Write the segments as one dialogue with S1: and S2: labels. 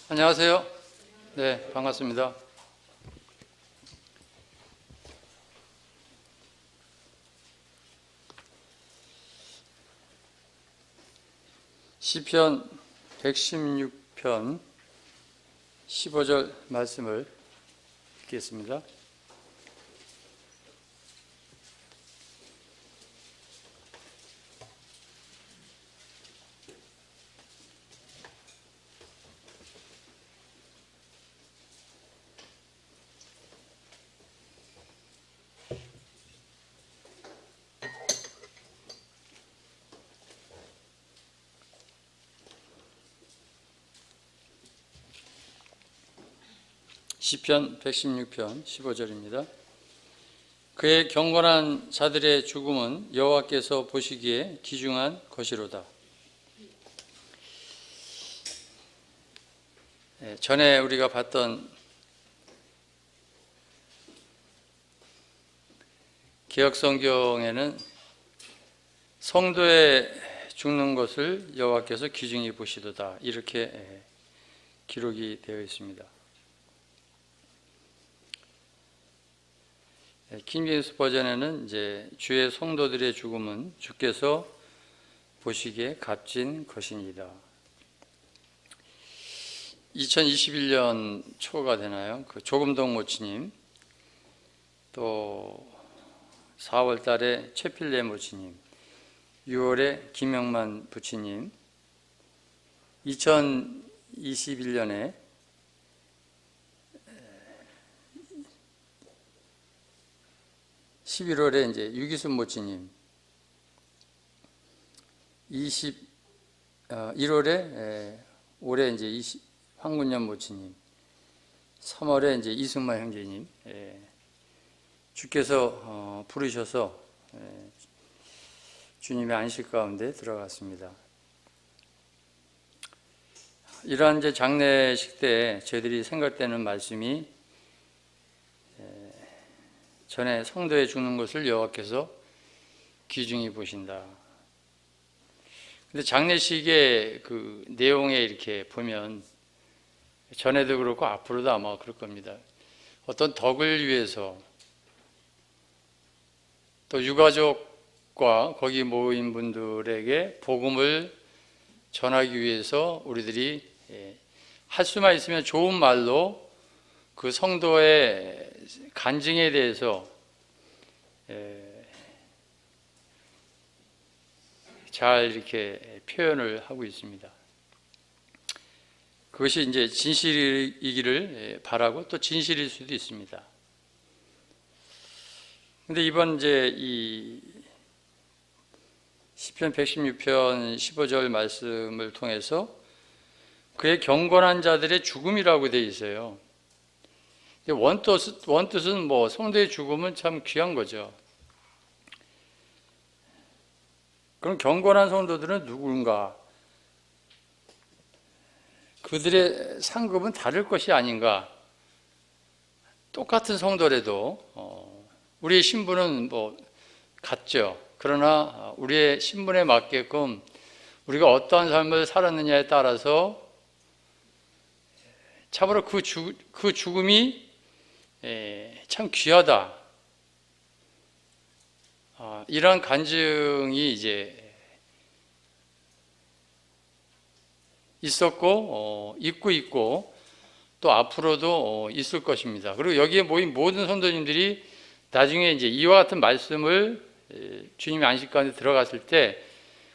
S1: 안녕하세요. 네, 반갑습니다. 시편 116편 15절 말씀을 읽겠습니다. 시편 116편 15절입니다. 그의 경건한 자들의 죽음은 여호와께서 보시기에 귀중한 것이로다. 전에 우리가 봤던 개역성경에는 성도의 죽는 것을 여호와께서 귀중히 보시도다, 이렇게 기록이 되어 있습니다. 킹제임스 버전에는 이제 주의 성도들의 죽음은 주께서 보시기에 값진 것이니이다. 2021년 초가 되나요? 그 조금동 모치님, 또 4월 달에 최필래 모치님, 6월에 김영만 부치님, 2021년에 11월에 이제 유기순 모치님, 1월에 올해 이제 황군년 모치님, 3월에 이제 이승만 형제님, 주께서 부르셔서 주님의 안식 가운데 들어갔습니다. 이러한 이제 장례식 때 저희들이 생각되는 말씀이 전에 성도의 죽는 것을 여호와께서 귀중히 보신다. 근데 장례식의 그 내용에 이렇게 보면 전에도 그렇고 앞으로도 아마 그럴 겁니다. 어떤 덕을 위해서, 또 유가족과 거기 모인 분들에게 복음을 전하기 위해서 우리들이 할 수만 있으면 좋은 말로 그 성도의 간증에 대해서 잘 이렇게 표현을 하고 있습니다. 그것이 이제 진실이기를 바라고 또 진실일 수도 있습니다. 근데 이번 이제 이 시편 116편 15절 말씀을 통해서 그의 경건한 자들의 죽음이라고 되어 있어요. 원뜻은 뭐 성도의 죽음은 참 귀한 거죠. 그럼 경건한 성도들은 누군가? 그들의 상급은 다를 것이 아닌가? 똑같은 성도라도 우리의 신분은 뭐 같죠. 그러나 우리의 신분에 맞게끔 우리가 어떠한 삶을 살았느냐에 따라서 참으로 그 죽음이 참 귀하다. 이러한 간증이 이제 있었고 있고 있고 또 앞으로도 있을 것입니다. 그리고 여기에 모인 모든 성도님들이 나중에 이제 이와 같은 말씀을 주님의 안식 가운데 들어갔을 때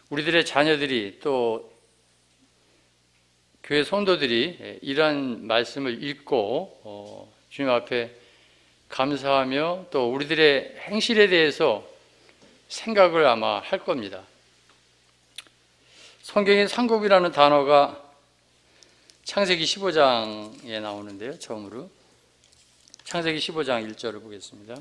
S1: 우리들의 자녀들이 또 교회 성도들이 이러한 말씀을 읽고 주님 앞에 감사하며 또 우리들의 행실에 대해서 생각을 아마 할 겁니다. 성경에 상급이라는 단어가 창세기 15장에 나오는데요. 처음으로 창세기 15장 1절을 보겠습니다.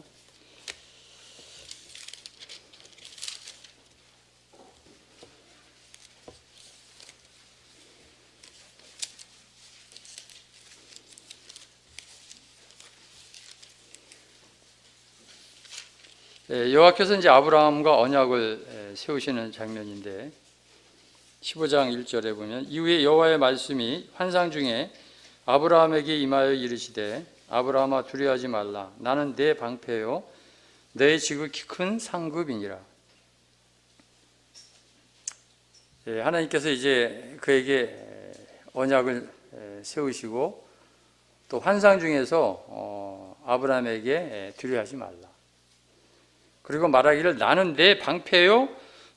S1: 여호와께서 이제 아브라함과 언약을 세우시는 장면인데 15장 1절에 보면 이후에 여호와의 말씀이 환상 중에 아브라함에게 임하여 이르시되 아브라함아 두려워하지 말라. 나는 내 방패요 내 지극히 큰 상급이니라. 하나님께서 이제 그에게 언약을 세우시고 또 환상 중에서 아브라함에게 두려워하지 말라. 그리고 말하기를 나는 내 방패요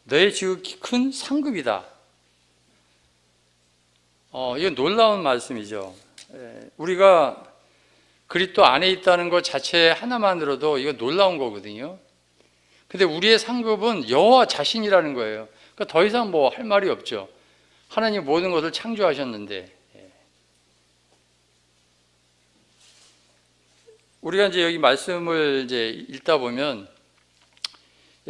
S1: 너의 지극히 큰 상급이다. 이건 놀라운 말씀이죠. 우리가 그리스도 안에 있다는 것 자체 하나만으로도 이거 놀라운 거거든요. 근데 우리의 상급은 여호와 자신이라는 거예요. 그러니까 더 이상 뭐 할 말이 없죠. 하나님 모든 것을 창조하셨는데. 우리가 이제 여기 말씀을 이제 읽다 보면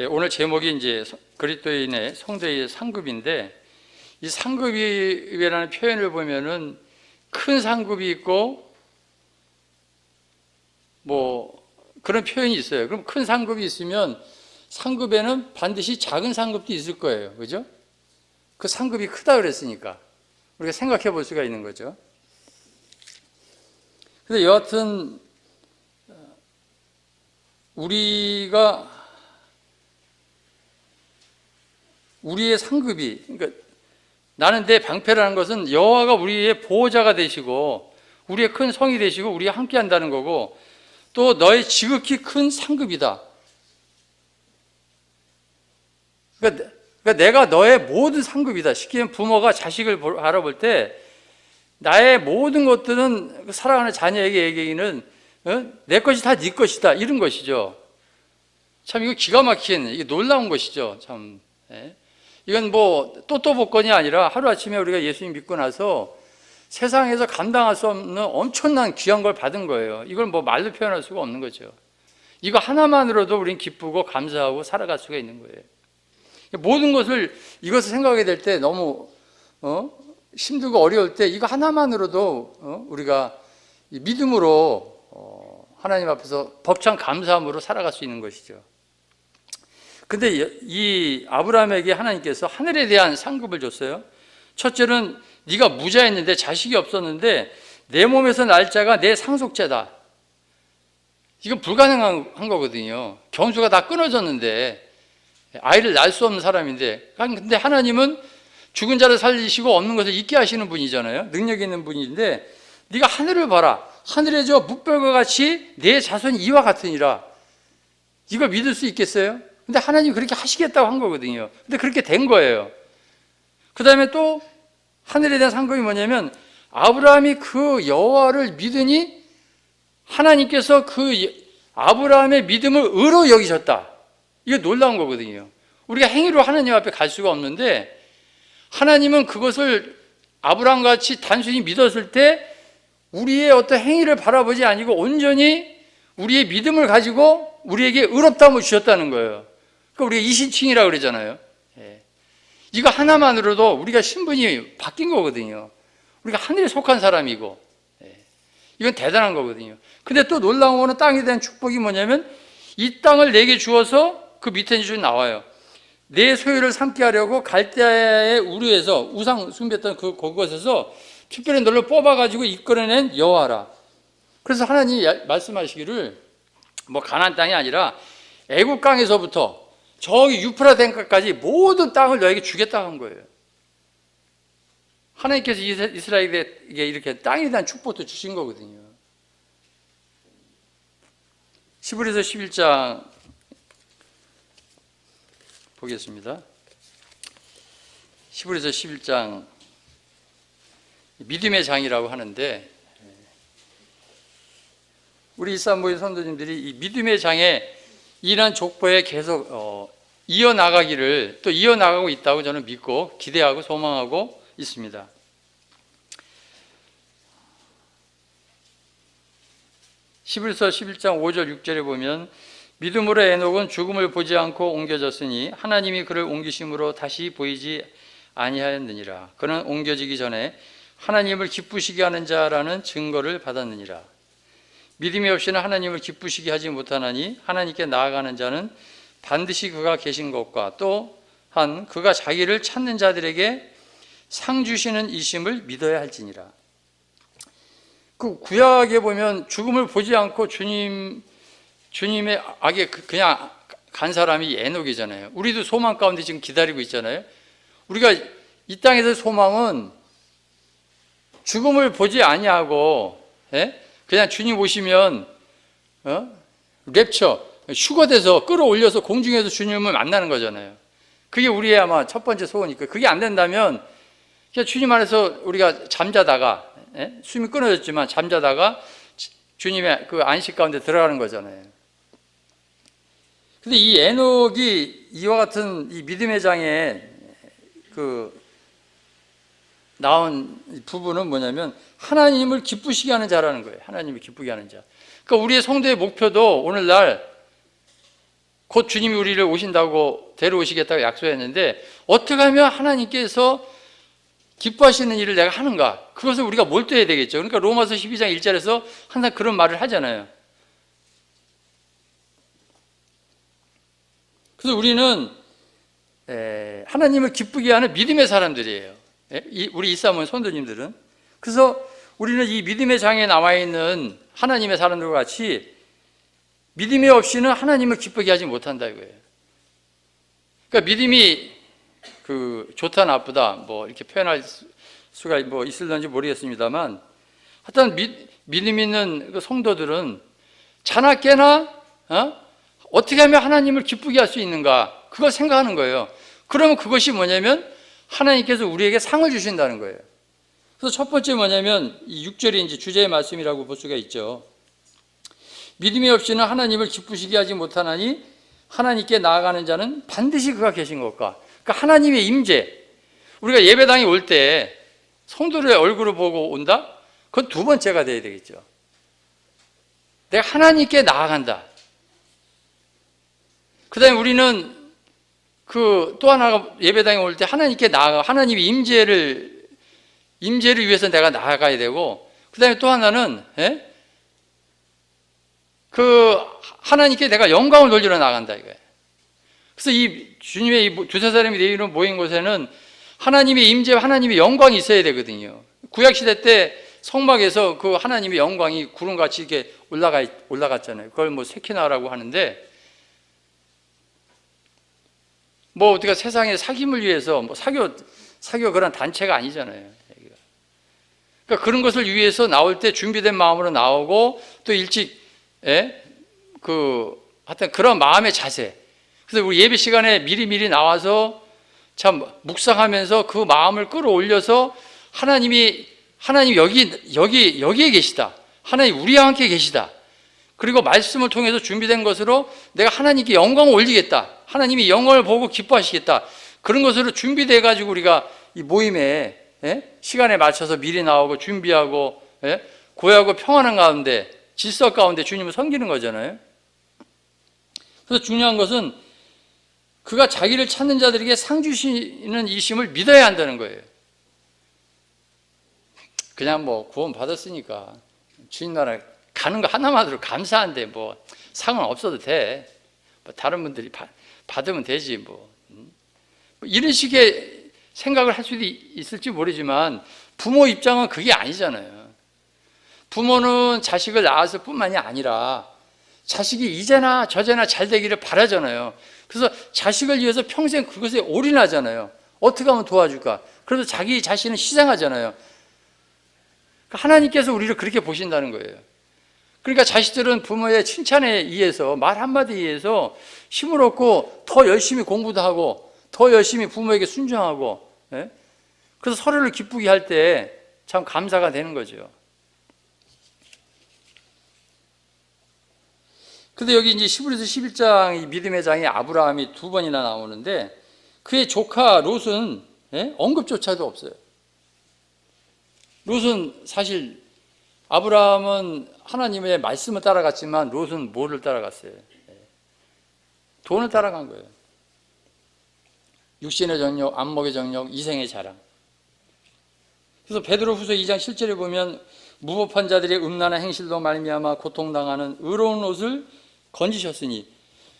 S1: 오늘 제목이 이제 그리스도인의 성도의 상급인데, 이 상급이라는 표현을 보면은 큰 상급이 있고 뭐 그런 표현이 있어요. 그럼 큰 상급이 있으면 상급에는 반드시 작은 상급도 있을 거예요. 그죠? 그 상급이 크다 그랬으니까 우리가 생각해 볼 수가 있는 거죠. 근데 여하튼 우리의 상급이, 그러니까 나는 내 방패라는 것은 여호와가 우리의 보호자가 되시고 우리의 큰 성이 되시고 우리와 함께 한다는 거고, 또 너의 지극히 큰 상급이다. 그러니까 내가 너의 모든 상급이다. 쉽게 말하면 부모가 자식을 바라볼 때 나의 모든 것들은 사랑하는 자녀에게 얘기는 내 것이 다 네 것이다, 이런 것이죠. 참 이거 기가 막힌, 이게 놀라운 것이죠. 참. 이건 뭐 또또복권이 아니라 하루아침에 우리가 예수님 믿고 나서 세상에서 감당할 수 없는 엄청난 귀한 걸 받은 거예요. 이걸 뭐 말로 표현할 수가 없는 거죠. 이거 하나만으로도 우린 기쁘고 감사하고 살아갈 수가 있는 거예요. 모든 것을, 이것을 생각하게 될 때 너무 힘들고 어려울 때 이거 하나만으로도 우리가 믿음으로 하나님 앞에서 벅찬 감사함으로 살아갈 수 있는 것이죠. 근데 이 아브라함에게 하나님께서 하늘에 대한 상급을 줬어요. 첫째는 네가 무자였는데, 자식이 없었는데 내 몸에서 날 자가 내 상속자다. 이건 불가능한 거거든요. 경수가 다 끊어졌는데 아이를 낳을 수 없는 사람인데, 근데 하나님은 죽은 자를 살리시고 없는 것을 있게 하시는 분이잖아요. 능력 있는 분인데 네가 하늘을 봐라. 하늘에 저 묵별과 같이 내 자손이 이와 같으니라. 이거 믿을 수 있겠어요? 근데 하나님이 그렇게 하시겠다고 한 거거든요. 근데 그렇게 된 거예요. 그 다음에 또 하늘에 대한 상급이 뭐냐면, 아브라함이 그 여호와를 믿으니 하나님께서 그 아브라함의 믿음을 의로 여기셨다. 이게 놀라운 거거든요. 우리가 행위로 하나님 앞에 갈 수가 없는데 하나님은 그것을 아브라함같이 단순히 믿었을 때 우리의 어떤 행위를 바라보지 아니고 온전히 우리의 믿음을 가지고 우리에게 의롭다함을 주셨다는 거예요. 그러니까 우리가 이신칭이라고 그러잖아요. 이거 하나만으로도 우리가 신분이 바뀐 거거든요. 우리가 하늘에 속한 사람이고, 이건 대단한 거거든요. 근데 또 놀라운 거는 땅에 대한 축복이 뭐냐면, 이 땅을 내게 주어서, 그 밑에 쭉 나와요. 내 소유를 삼게 하려고 갈대아의 우르에서 우상 숭배했던 그곳에서 특별히 너를 뽑아가지고 이끌어낸 여호와라. 그래서 하나님이 말씀하시기를 뭐 가나안 땅이 아니라 애굽 강에서부터 저기 유프라데까지 모든 땅을 너에게 주겠다고 한 거예요. 하나님께서 이스라엘에게 이렇게 땅에 대한 축복도 주신 거거든요. 히브리서 11장 보겠습니다. 히브리서 11장 믿음의 장이라고 하는데, 우리 일산모임 선도님들이 이 믿음의 장에 이런 족보에 계속 이어나가기를, 또 이어나가고 있다고 저는 믿고 기대하고 소망하고 있습니다. 히브리서 11장 5절 6절에 보면, 믿음으로 에녹은 죽음을 보지 않고 옮겨졌으니 하나님이 그를 옮기심으로 다시 보이지 아니하였느니라. 그는 옮겨지기 전에 하나님을 기쁘시게 하는 자라는 증거를 받았느니라. 믿음이 없이는 하나님을 기쁘시게 하지 못하나니 하나님께 나아가는 자는 반드시 그가 계신 것과 또한 그가 자기를 찾는 자들에게 상 주시는 이심을 믿어야 할지니라. 그 구약에 보면 죽음을 보지 않고 주님의 악에 그냥 간 사람이 에녹이잖아요. 우리도 소망 가운데 지금 기다리고 있잖아요. 우리가 이 땅에서 소망은 죽음을 보지 아니하고, 그냥 주님 오시면 랩처, 휴거돼서 끌어올려서 공중에서 주님을 만나는 거잖아요. 그게 우리의 아마 첫 번째 소원이니까. 그게 안 된다면 그냥 주님 안에서 우리가 잠자다가, 숨이 끊어졌지만 잠자다가 주님의 그 안식 가운데 들어가는 거잖아요. 근데 이 에녹이 이와 같은 이 믿음의 장에 나온 부분은 뭐냐면 하나님을 기쁘시게 하는 자라는 거예요. 하나님을 기쁘게 하는 자. 그러니까 우리의 성도의 목표도 오늘날 곧 주님이 우리를 오신다고 데려오시겠다고 약속했는데 어떻게 하면 하나님께서 기뻐하시는 일을 내가 하는가? 그것을 우리가 몰두해야 되겠죠. 그러니까 로마서 12장 1절에서 항상 그런 말을 하잖아요. 그래서 우리는 하나님을 기쁘게 하는 믿음의 사람들이에요. 우리 이사모님 성도님들은. 그래서 우리는 이 믿음의 장에 나와 있는 하나님의 사람들과 같이 믿음이 없이는 하나님을 기쁘게 하지 못한다 이거예요. 그러니까 믿음이 좋다 나쁘다 뭐 이렇게 표현할 수가 뭐 있을런지 모르겠습니다만, 하여튼 믿음 있는 그 성도들은 자나 깨나 어떻게 하면 하나님을 기쁘게 할 수 있는가, 그걸 생각하는 거예요. 그러면 그것이 뭐냐면 하나님께서 우리에게 상을 주신다는 거예요. 그래서 첫 번째 뭐냐면 이 6절이 이제 주제의 말씀이라고 볼 수가 있죠. 믿음이 없이는 하나님을 기쁘시게 하지 못하나니 하나님께 나아가는 자는 반드시 그가 계신 것과. 그러니까 하나님의 임재. 우리가 예배당에 올 때 성도들의 얼굴을 보고 온다? 그건 두 번째가 돼야 되겠죠. 내가 하나님께 나아간다. 그 다음에 우리는 또 하나가 예배당에 올 때 하나님께 나아가, 하나님의 임재를 위해서 내가 나아가야 되고, 그 다음에 또 하나는, 하나님께 내가 영광을 돌리러 나간다 이거예요. 그래서 이 주님의 이 두세 사람이 내일로 모인 곳에는 하나님의 임재와 하나님의 영광이 있어야 되거든요. 구약시대 때 성막에서 그 하나님의 영광이 구름같이 이렇게 올라갔잖아요. 그걸 뭐 세키나라고 하는데, 뭐 우리가 세상의 사귐을 위해서 뭐 사교 그런 단체가 아니잖아요. 그러니까 그런 것을 위해서 나올 때 준비된 마음으로 나오고 또 일찍 하여튼 그런 마음의 자세. 그래서 우리 예배 시간에 미리 나와서 참 묵상하면서 그 마음을 끌어올려서 하나님 여기에 계시다. 하나님 우리와 함께 계시다. 그리고 말씀을 통해서 준비된 것으로 내가 하나님께 영광을 올리겠다. 하나님이 영광을 보고 기뻐하시겠다. 그런 것으로 준비돼 가지고 우리가 이 모임에 시간에 맞춰서 미리 나오고 준비하고 고요하고 평안한 가운데 질서 가운데 주님을 섬기는 거잖아요. 그래서 중요한 것은 그가 자기를 찾는 자들에게 상 주시는 이심을 믿어야 한다는 거예요. 그냥 뭐 구원 받았으니까 주님 나라 가는 거 하나만으로 감사한데 뭐 상은 없어도 돼. 뭐 다른 분들이 받으면 되지 뭐. 이런 식의 생각을 할 수도 있을지 모르지만 부모 입장은 그게 아니잖아요. 부모는 자식을 낳았을 뿐만이 아니라 자식이 이제나 저제나 잘 되기를 바라잖아요. 그래서 자식을 위해서 평생 그것에 올인하잖아요. 어떻게 하면 도와줄까? 그래서 자기 자신을 희생하잖아요. 하나님께서 우리를 그렇게 보신다는 거예요. 그러니까 자식들은 부모의 칭찬에 의해서, 말 한마디에 의해서 힘을 얻고 더 열심히 공부도 하고 더 열심히 부모에게 순종하고, 그래서 서로를 기쁘게 할 때 참 감사가 되는 거죠. 근데 여기 이제 히브리서 11장 이 믿음의 장에 아브라함이 두 번이나 나오는데 그의 조카 롯은 언급조차도 없어요. 롯은 사실 아브라함은 하나님의 말씀을 따라갔지만 롯은 뭐를 따라갔어요? 돈을 따라간 거예요. 육신의 정욕, 안목의 정욕, 이생의 자랑. 그래서 베드로후서 2장 7절에 보면 무법한 자들의 음란한 행실로 말미암아 고통당하는 의로운 롯을 건지셨으니,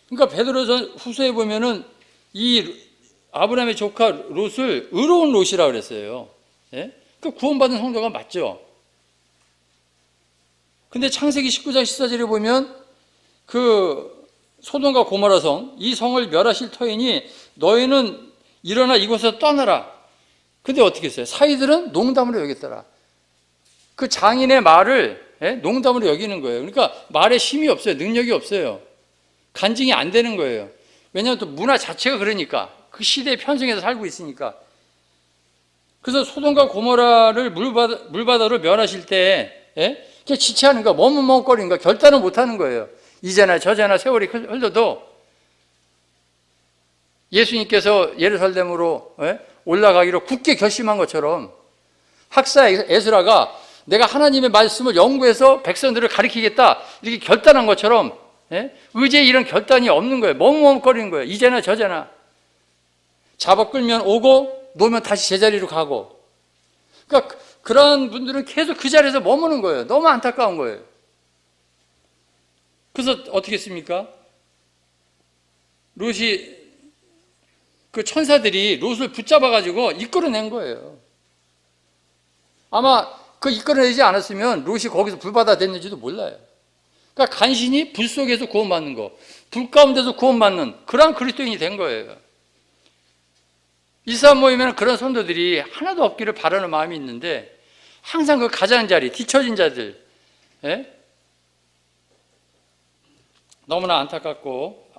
S1: 그러니까 베드로후서에 보면은 이 아브라함의 조카 롯을 의로운 롯이라고 그랬어요. 그 구원받은 성도가 맞죠. 근데 창세기 19장 14절에 보면 그 소돔과 고모라 성, 이 성을 멸하실 터이니 너희는 일어나 이곳에서 떠나라. 근데 어떻게 했어요? 사이들은 농담으로 여겼더라. 그 장인의 말을 농담으로 여기는 거예요. 그러니까 말에 힘이 없어요. 능력이 없어요. 간증이 안 되는 거예요. 왜냐하면 또 문화 자체가 그러니까. 그 시대에 편성해서 살고 있으니까. 그래서 소돔과 고모라를 물바다로 멸하실 때 그냥 지체하는 거야. 머뭇머뭇거리는 거야. 결단을 못하는 거예요. 이제나 저제나 세월이 흘러도 예수님께서 예루살렘으로 올라가기로 굳게 결심한 것처럼 학사 에스라가 내가 하나님의 말씀을 연구해서 백성들을 가르치겠다 이렇게 결단한 것처럼 의제에 이런 결단이 없는 거예요. 머뭇머뭇거리는 거예요. 이제나 저제나. 잡아 끌면 오고 놓으면 다시 제자리로 가고. 그러니까 그런 분들은 계속 그 자리에서 머무는 거예요. 너무 안타까운 거예요. 그래서 어떻게 했습니까? 롯이 그 천사들이 롯을 붙잡아가지고 이끌어낸 거예요. 아마 그 이끌어내지 않았으면 롯이 거기서 불바다 됐는지도 몰라요. 그러니까 간신히 불 속에서 구원받는 거, 불 가운데서 구원받는 그런 그리스도인이 된 거예요. 일산 모이면 그런 성도들이 하나도 없기를 바라는 마음이 있는데 항상 그 가장자리, 뒤처진 자들 너무나 안타깝고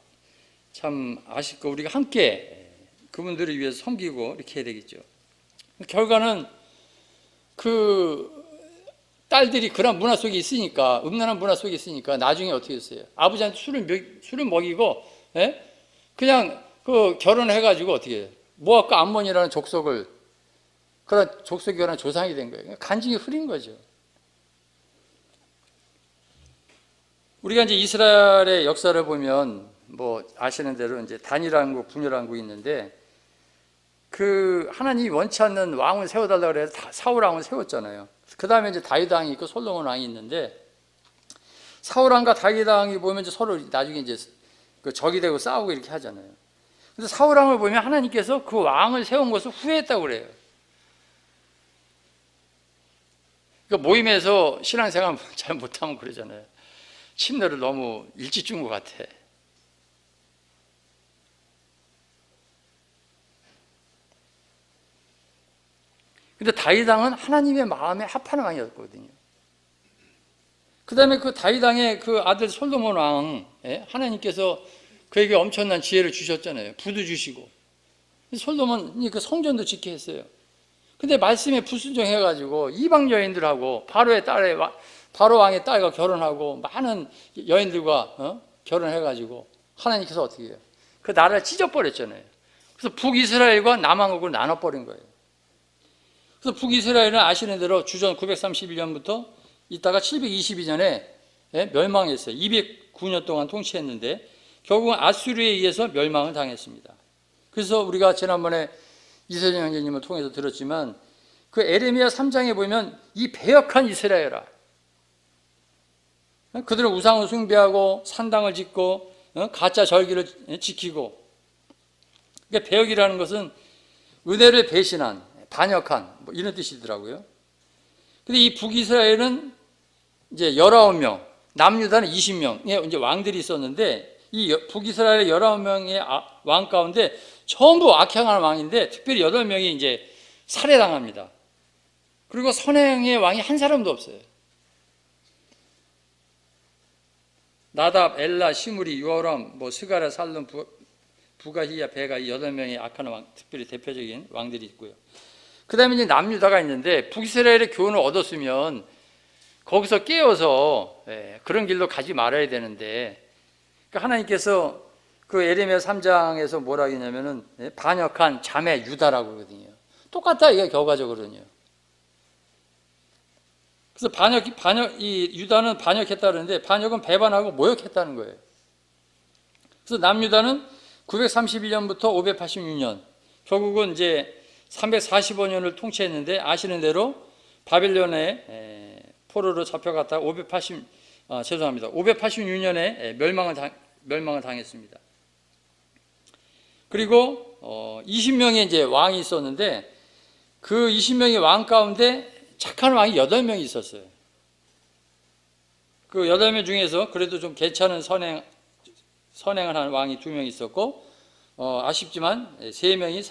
S1: 참 아쉽고 우리가 함께 그분들을 위해서 섬기고 이렇게 해야 되겠죠. 결과는 그 딸들이 그런 문화 속에 있으니까, 음란한 문화 속에 있으니까 나중에 어떻게 했어요? 아버지한테 술을 먹이고 그냥 그 결혼해가지고 어떻게 해요? 모압과 암몬이라는 족속을, 그런 족속이 그런 조상이 된 거예요. 간증이 흐린 거죠. 우리가 이제 이스라엘의 역사를 보면 뭐 아시는 대로 이제 단일왕국, 분열왕국이 있는데 그 하나님이 원치 않는 왕을 세워달라고 해서 사울 왕을 세웠잖아요. 그 다음에 이제 다윗 왕이 있고 솔로몬 왕이 있는데 사울 왕과 다윗 왕이 보면 이제 서로 나중에 이제 그 적이 되고 싸우고 이렇게 하잖아요. 그래서 사울 왕을 보면 하나님께서 그 왕을 세운 것을 후회했다고 그래요. 그러니까 모임에서 신앙생활 잘 못하면 그러잖아요. 침노를 너무 일찍 준 것 같아. 근데 다윗 왕은 하나님의 마음에 합하는 왕이었거든요. 그 다음에 그 다윗 왕의 그 아들 솔로몬 왕, 하나님께서 그에게 엄청난 지혜를 주셨잖아요. 부도 주시고. 솔로몬이 그 성전도 짓게 했어요. 근데 말씀에 불순종해가지고 이방 여인들하고 바로 왕의 딸과 결혼하고 많은 여인들과 결혼해가지고 하나님께서 어떻게 해요? 그 나라를 찢어버렸잖아요. 그래서 북이스라엘과 남왕국을 나눠버린 거예요. 그래서 북이스라엘은 아시는 대로 주전 931년부터 있다가 722년에 멸망했어요. 209년 동안 통치했는데 결국은 아수르에 의해서 멸망을 당했습니다. 그래서 우리가 지난번에 이세정 형제님을 통해서 들었지만 그 에레미야 3장에 보면 이 배역한 이스라엘아, 그들은 우상을 숭배하고 산당을 짓고 가짜 절기를 지키고, 그러니까 배역이라는 것은 은혜를 배신한, 반역한 뭐 이런 뜻이더라고요. 근데 이 북이스라엘은 이제 19명, 남유다는 20명의 이제 왕들이 있었는데 이 북이스라엘의 19명의 왕 가운데 전부 악행하는 왕인데 특별히 8명이 이제 살해당합니다. 그리고 선행의 왕이 한 사람도 없어요. 나답, 엘라, 시므리, 요람, 스가랴, 살룸, 부가히야, 베가 이 8명의 악한 왕, 특별히 대표적인 왕들이 있고요. 그 다음에 이제 남유다가 있는데 북이스라엘의 교훈을 얻었으면 거기서 깨어서 그런 길로 가지 말아야 되는데, 그러니까 하나님께서 그 에레미야 3장에서 뭐라 하냐면은 반역한 자매 유다라고 그러거든요. 똑같다 이게 결과적으로는요. 그래서 이 유다는 반역했다 그러는데 반역은 배반하고 모욕했다는 거예요. 그래서 남유다는 931년부터 586년, 결국은 이제 345년을 통치했는데 아시는 대로 바벨론의 포로로 잡혀갔다가 586년에 멸망을 당했습니다. 그리고 20명의 이제 왕이 있었는데 그 20명의 왕 가운데 착한 왕이 8명이 있었어요. 그 8명 중에서 그래도 좀 괜찮은 선행을 한 왕이 2명 있었고, 아쉽지만 3명이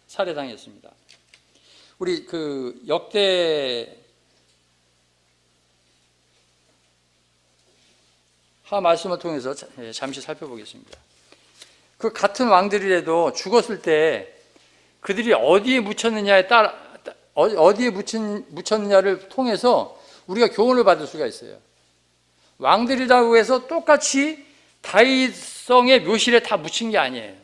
S1: 살해당했습니다. 우리 그 역대하 말씀을 통해서 잠시 살펴보겠습니다. 그 같은 왕들이라도 죽었을 때 그들이 어디에 묻혔느냐에 따라, 어디에 묻혔느냐를 통해서 우리가 교훈을 받을 수가 있어요. 왕들이라고 해서 똑같이 다윗성의 묘실에 다 묻힌 게 아니에요.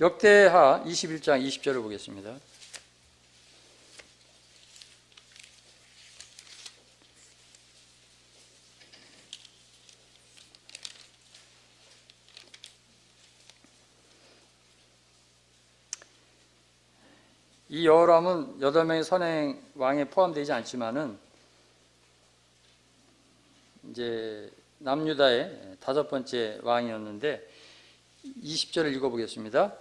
S1: 역대하 21장 20절을 보겠습니다. 이 여호람은 8명의 선행 왕에 포함되지 않지만은 이제 남유다의 5번째 왕이었는데 20절을 읽어보겠습니다.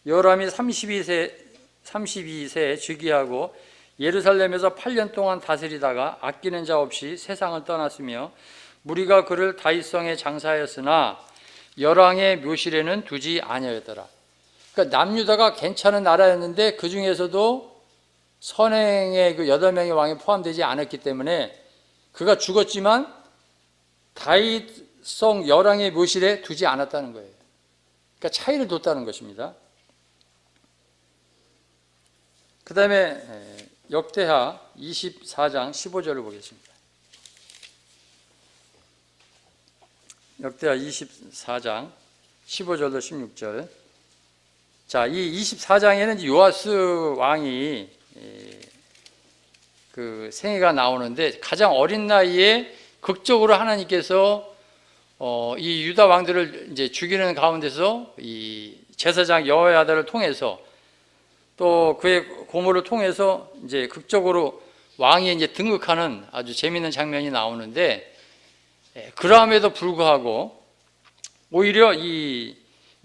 S1: 여호람이 32세에 즉위하고 예루살렘에서 8년 동안 다스리다가 아끼는 자 없이 세상을 떠났으며 무리가 그를 다윗성에 장사하였으나 열왕의 묘실에는 두지 아니하였더라. 그러니까 남유다가 괜찮은 나라였는데 그 중에서도 선행의 그 8명의 왕이 포함되지 않았기 때문에 그가 죽었지만 다윗성 열왕의 묘실에 두지 않았다는 거예요. 그러니까 차이를 뒀다는 것입니다. 그 다음에 역대하 24장 15절을 보겠습니다. 역대하 24장 15절로 16절. 자, 이 24장에는 요아스 왕이 그 생애가 나오는데 가장 어린 나이에 극적으로 하나님께서 이 유다 왕들을 이제 죽이는 가운데서 이 제사장 여호야다를 통해서 또 그의 고모를 통해서 이제 극적으로 왕이 이제 등극하는 아주 재미있는 장면이 나오는데, 그럼에도 불구하고 오히려 이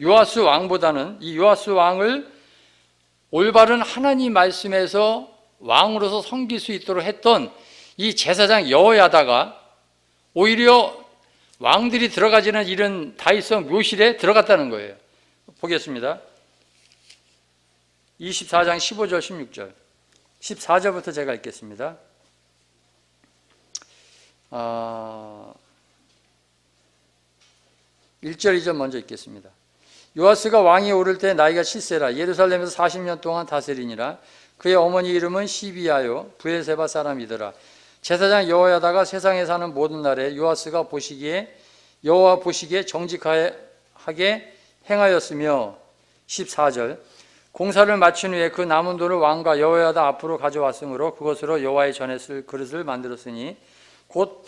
S1: 요아스 왕보다는 이 요아스 왕을 올바른 하나님 말씀에서 왕으로서 섬길 수 있도록 했던 이 제사장 여호야다가 오히려 왕들이 들어가지는 이런 다윗성 묘실에 들어갔다는 거예요. 보겠습니다. 24장 15절 16절 14절부터 제가 읽겠습니다. 1절 2절 먼저 읽겠습니다. 요아스가 왕이 오를 때 나이가 7세라 예루살렘에서 40년 동안 다스리니라. 그의 어머니 이름은 시비아요 브엘세바 사람이더라. 제사장 여호야다가 세상에 사는 모든 날에 요아스가 여호와 보시기에 정직하게 행하였으며 14절 공사를 마친 후에 그 남은 돌을 왕과 여호야다 앞으로 가져왔으므로 그것으로 여호와의 전에 쓸 그릇을 만들었으니 곧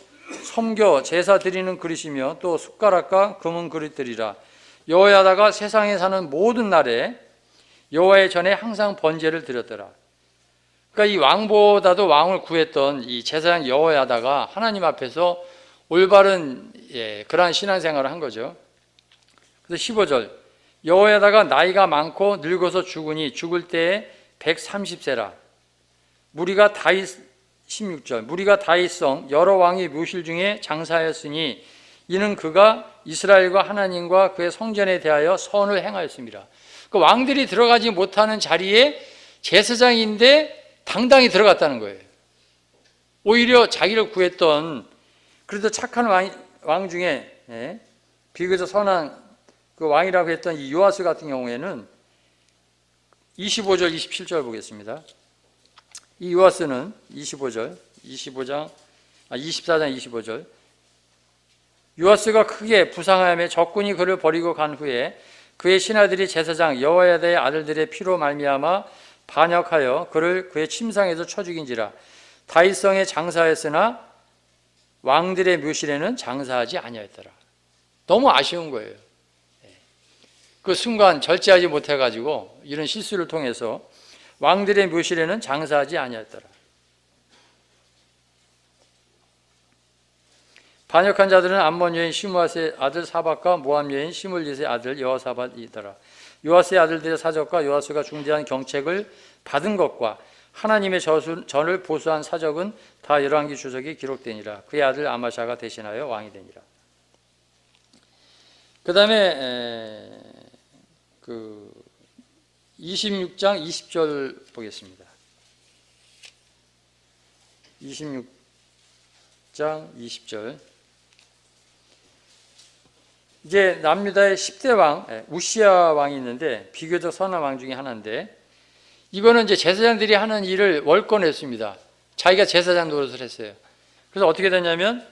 S1: 섬겨 제사 드리는 그릇이며 또 숟가락과 금은 그릇들이라. 여호야다가 세상에 사는 모든 날에 여호와의 전에 항상 번제를 드렸더라. 그러니까 이 왕보다도 왕을 구했던 이 제사장 여호야다가 하나님 앞에서 올바른 그러한 신앙생활을 한 거죠. 그래서 15절 여호야다가 나이가 많고 늙어서 죽으니 죽을 때에 130세라. 무리가 다윗 16절 무리가 다윗성 여러 왕의 묘실 중에 장사하였으니 이는 그가 이스라엘과 하나님과 그의 성전에 대하여 선을 행하였습니다. 그 왕들이 들어가지 못하는 자리에 제사장인데 당당히 들어갔다는 거예요. 오히려 자기를 구했던 그래도 착한 왕 중에 비교적 선한 그 왕이라고 했던 이 요아스 같은 경우에는 25절 27절 보겠습니다. 이 요아스는 24장 25절 요아스가 크게 부상하며 적군이 그를 버리고 간 후에 그의 신하들이 제사장 여호야다의 아들들의 피로 말미암아 반역하여 그를 그의 침상에서 쳐 죽인지라. 다윗성에 장사했으나 왕들의 묘실에는 장사하지 아니하였더라. 너무 아쉬운 거예요. 그 순간 절제하지 못해가지고 이런 실수를 통해서 왕들의 묘실에는 장사하지 아니하였더라. 반역한 자들은 암몬 여인 시므앗의 아들 사박과 모압 여인 시물릿의 아들 여호사밧이더라. 요아스의 아들들의 사적과 요아스가 중대한 경책을 받은 것과 하나님의 전을 보수한 사적은 다 열왕기 주석에 기록되니라. 그의 아들 아마샤가 대신하여 왕이 되니라. 그 다음에 26장 20절 보겠습니다. 26장 20절. 이제 남유다의 10대 왕 우시야 왕이 있는데 비교적 선한 왕 중에 하나인데, 이거는 이제 제사장들이 하는 일을 월권했습니다. 자기가 제사장 노릇을 했어요. 그래서 어떻게 됐냐면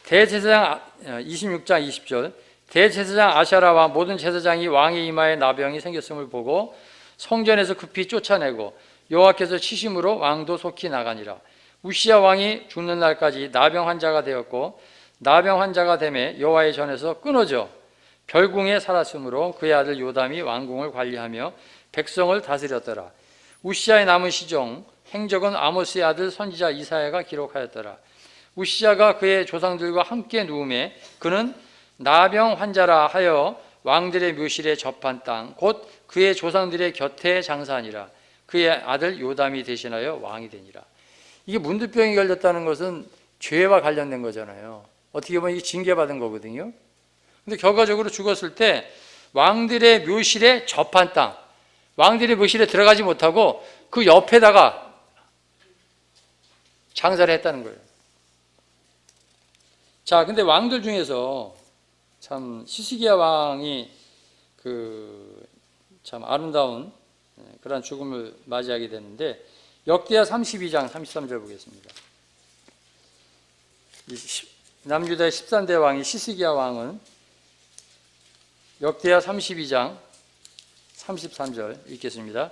S1: 대제사장 26장 20절 대제사장 아샤라와 모든 제사장이 왕의 이마에 나병이 생겼음을 보고 성전에서 급히 쫓아내고 여호와께서 치심으로 왕도 속히 나가니라. 우시야 왕이 죽는 날까지 나병 환자가 되었고 나병 환자가 되매 여호와의 전에서 끊어져 별궁에 살았으므로 그의 아들 요담이 왕궁을 관리하며 백성을 다스렸더라. 우시야의 남은 시종 행적은 아모스의 아들 선지자 이사야가 기록하였더라. 우시야가 그의 조상들과 함께 누우매 그는 나병 환자라 하여 왕들의 묘실에 접한 땅 곧 그의 조상들의 곁에 장사하니라. 그의 아들 요담이 대신하여 왕이 되니라. 이게 문두병이 걸렸다는 것은 죄와 관련된 거잖아요. 어떻게 보면 이게 징계받은 거거든요. 근데 결과적으로 죽었을 때 왕들의 묘실에 접한 땅, 왕들의 묘실에 들어가지 못하고 그 옆에다가 장사를 했다는 거예요. 자, 근데 왕들 중에서 참 시스기야 왕이 참 아름다운 그런 죽음을 맞이하게 되는데, 역대하 32장 33절 보겠습니다. 남유다의 13대 왕이 시스기야 왕은 역대하 32장 33절 읽겠습니다.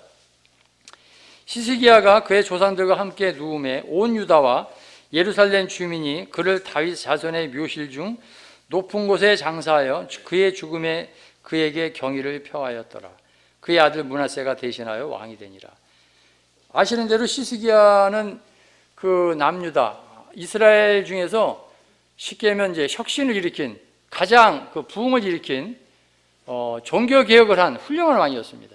S1: 시스기야가 그의 조상들과 함께 누움에 온 유다와 예루살렘 주민이 그를 다윗 자손의 묘실 중 높은 곳에 장사하여 그의 죽음에 그에게 경의를 표하였더라. 그의 아들 므낫세가 대신하여 왕이 되니라. 아시는 대로 시스기야는 그 남유다 이스라엘 중에서 쉽게 하면 이제 혁신을 일으킨 가장 그 부흥을 일으킨 종교 개혁을 한 훌륭한 왕이었습니다.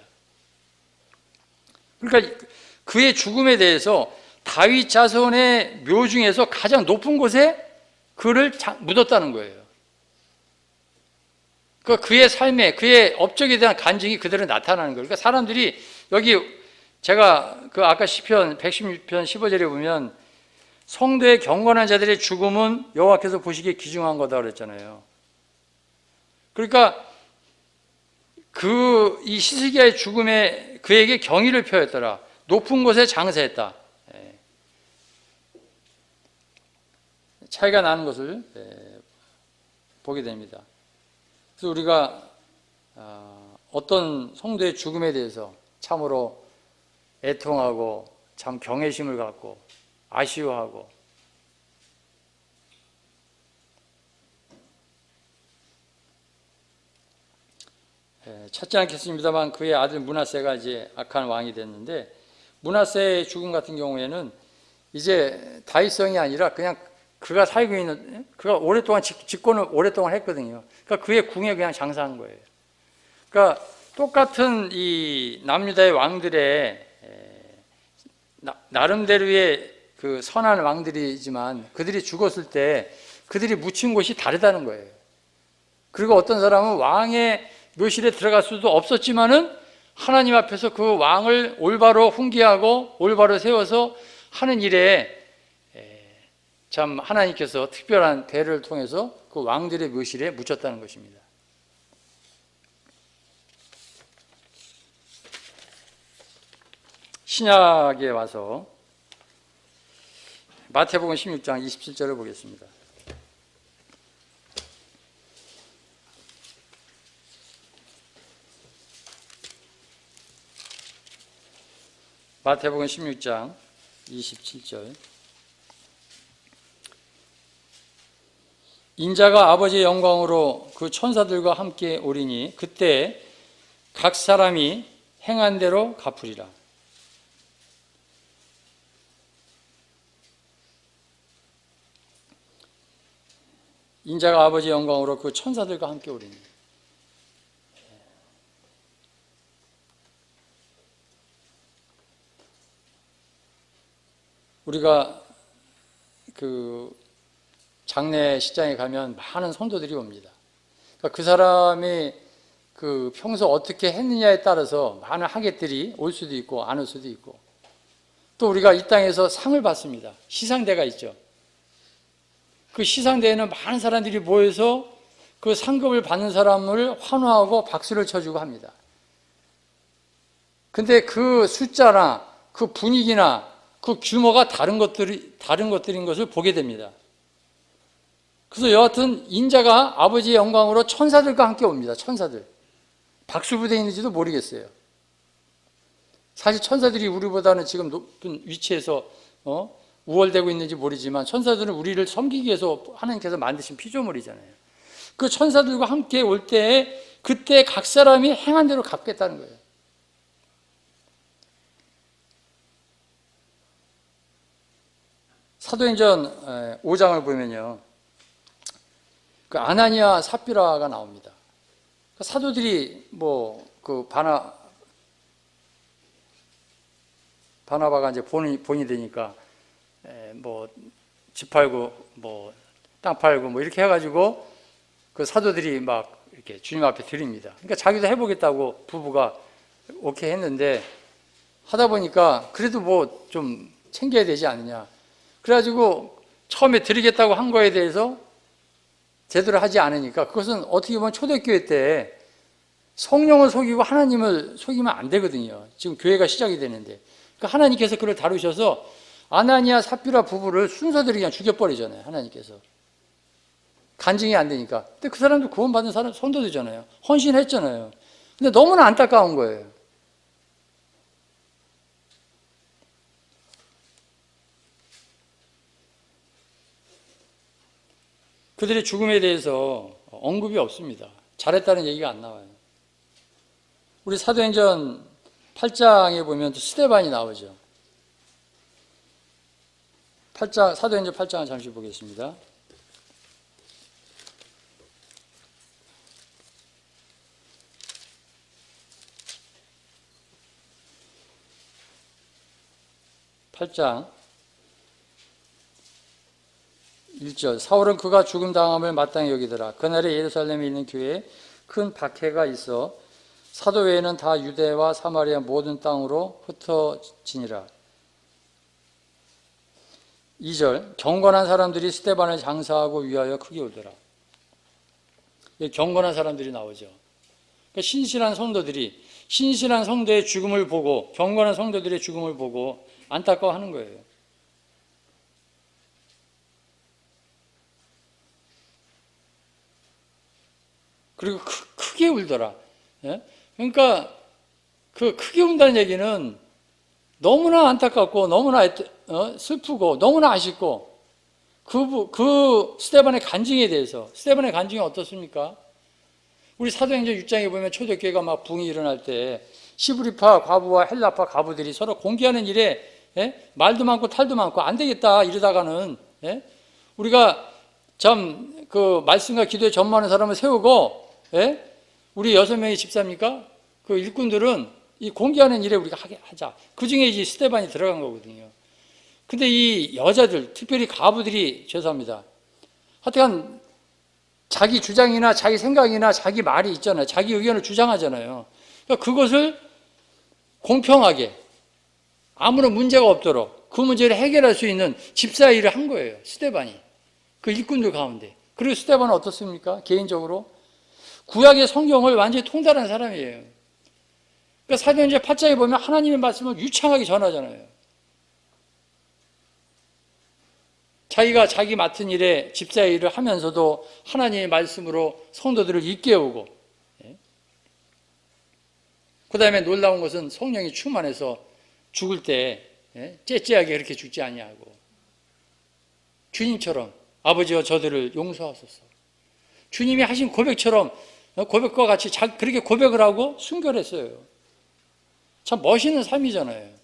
S1: 그러니까 그의 죽음에 대해서 다윗 자손의 묘 중에서 가장 높은 곳에 그를 묻었다는 거예요. 그러니까 그의 삶에 그의 업적에 대한 간증이 그대로 나타나는 거예요. 그러니까 사람들이 여기 제가 그 아까 시편 116편 15절에 보면 성도의 경건한 자들의 죽음은 여호와께서 보시기에 귀중한 거다 그랬잖아요. 그러니까 이 시스기야의 죽음에 그에게 경의를 표했더라. 높은 곳에 장사했다. 차이가 나는 것을 보게 됩니다. 그래서 우리가 어떤 성도의 죽음에 대해서 참으로 애통하고 참 경외심을 갖고 아쉬워하고 찾지 않겠습니다만 그의 아들 므낫세가 이제 악한 왕이 됐는데, 므낫세의 죽음 같은 경우에는 이제 다윗성이 아니라 그냥 그가 살고 있는, 그가 오랫동안 집권을 오랫동안 했거든요. 그러니까 그의 궁에 그냥 장사한 거예요. 그러니까 똑같은 이 남유다의 왕들의 나름대로의 그 선한 왕들이지만 그들이 죽었을 때 그들이 묻힌 곳이 다르다는 거예요. 그리고 어떤 사람은 왕의 묘실에 들어갈 수도 없었지만은 하나님 앞에서 그 왕을 올바로 훈계하고 올바로 세워서 하는 일에 참 하나님께서 특별한 대를 통해서 그 왕들의 묘실에 묻혔다는 것입니다. 신약에 와서 마태복음 16장 27절을 보겠습니다. 마태복음 16장 27절. 인자가 아버지의 영광으로 그 천사들과 함께 오리니 그때 각 사람이 행한 대로 갚으리라. 인자가 아버지의 영광으로 그 천사들과 함께 오리니. 우리가 그 장례식장에 가면 많은 성도들이 옵니다. 그러니까 그 사람이 그 평소 어떻게 했느냐에 따라서 많은 하객들이 올 수도 있고 안 올 수도 있고, 또 우리가 이 땅에서 상을 받습니다. 시상대가 있죠. 그 시상대에는 많은 사람들이 모여서 그 상급을 받는 사람을 환호하고 박수를 쳐주고 합니다. 근데 그 숫자나 그 분위기나 그 규모가 다른 것들인 것을 보게 됩니다. 그래서 여하튼 인자가 아버지의 영광으로 천사들과 함께 옵니다. 천사들. 박수부대에 있는지도 모르겠어요. 사실 천사들이 우리보다는 지금 높은 위치에서 우월되고 있는지 모르지만, 천사들은 우리를 섬기기 위해서 하나님께서 만드신 피조물이잖아요. 그 천사들과 함께 올 때에 그때 각 사람이 행한 대로 갚겠다는 거예요. 사도행전 5장을 보면요, 그 아나니아 삽비라가 나옵니다. 사도들이 그 바나바가 이제 본이 되니까 집 팔고 땅 팔고 이렇게 해가지고 그 사도들이 막 이렇게 주님 앞에 드립니다. 그러니까 자기도 해보겠다고 부부가 오케이 했는데, 하다 보니까 그래도 좀 챙겨야 되지 않느냐. 그래가지고 처음에 드리겠다고 한 거에 대해서 제대로 하지 않으니까, 그것은 어떻게 보면 초대교회 때 성령을 속이고 하나님을 속이면 안 되거든요. 지금 교회가 시작이 되는데. 그러니까 하나님께서 그를 다루셔서 아나니아 삽비라 부부를 순서대로 그냥 죽여버리잖아요. 하나님께서. 간증이 안 되니까. 근데 그 사람도 구원받은 사람 성도들이잖아요. 헌신했잖아요. 근데 너무나 안타까운 거예요. 그들의 죽음에 대해서 언급이 없습니다. 잘했다는 얘기가 안 나와요. 우리 사도행전 8장에 보면 스데반이 나오죠. 사도행전 8장을 잠시 보겠습니다. (8장) 1절. 사울은 그가 죽음 당함을 마땅히 여기더라. 그날에 예루살렘에 있는 교회에 큰 박해가 있어 사도 외에는 다 유대와 사마리아 모든 땅으로 흩어지니라. 2절. 경건한 사람들이 스데반을 장사하고 위하여 크게 울더라. 경건한 사람들이 나오죠. 그러니까 신실한 성도의 죽음을 보고, 경건한 성도들의 죽음을 보고 안타까워하는 거예요. 그리고 크게 울더라. 예? 그러니까 그 크게 운다는 얘기는 너무나 안타깝고 너무나 슬프고 너무나 아쉽고, 그 스데반의 간증에 대해서, 스데반의 간증이 어떻습니까? 우리 사도행전 6장에 보면 초대교회가 막 붕이 일어날 때 시브리파 과부와 헬라파 과부들이 서로 공개하는 일에 말도 많고 탈도 많고 안 되겠다 이러다가는 우리가 참 그 말씀과 기도에 전무하는 사람을 세우고 우리 6명의 집사입니까? 그 일꾼들은 이 공개하는 일에 우리가 하자. 그 중에 이제 스데반이 들어간 거거든요. 근데 이 여자들, 특별히 가부들이, 죄송합니다, 하여튼 자기 주장이나 자기 생각이나 자기 말이 있잖아요. 자기 의견을 주장하잖아요. 그러니까 그것을 공평하게 아무런 문제가 없도록 그 문제를 해결할 수 있는 집사 일을 한 거예요. 스데반이. 그 일꾼들 가운데. 그리고 스데반은 어떻습니까? 개인적으로 구약의 성경을 완전히 통달한 사람이에요. 그러니까 사도행전 8장에 보면 하나님의 말씀을 유창하게 전하잖아요. 자기가 자기 맡은 일에 집사의 일을 하면서도 하나님의 말씀으로 성도들을 일깨우고, 그 다음에 놀라운 것은 성령이 충만해서 죽을 때 째째하게 그렇게 죽지 아니하고, 주님처럼 아버지와 저들을 용서하소서, 주님이 하신 고백처럼, 고백과 같이 그렇게 고백을 하고 순결했어요. 참 멋있는 삶이잖아요.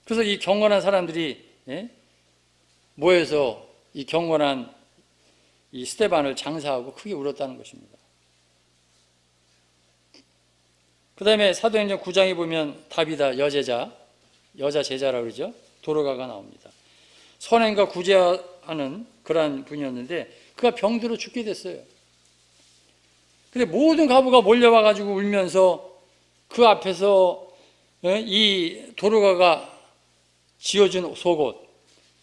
S1: 그래서 이 경건한 사람들이 모여서 이 경건한 이 스데반을 장사하고 크게 울었다는 것입니다. 그 다음에 사도행전 9장에 보면 다비다 여자 제자라고 그러죠. 도로가가 나옵니다. 선행과 구제하는 그러한 분이었는데 그가 병들어 죽게 됐어요. 근데 모든 과부가 몰려와가지고 울면서 그 앞에서 이 도로가가 지어준 속옷,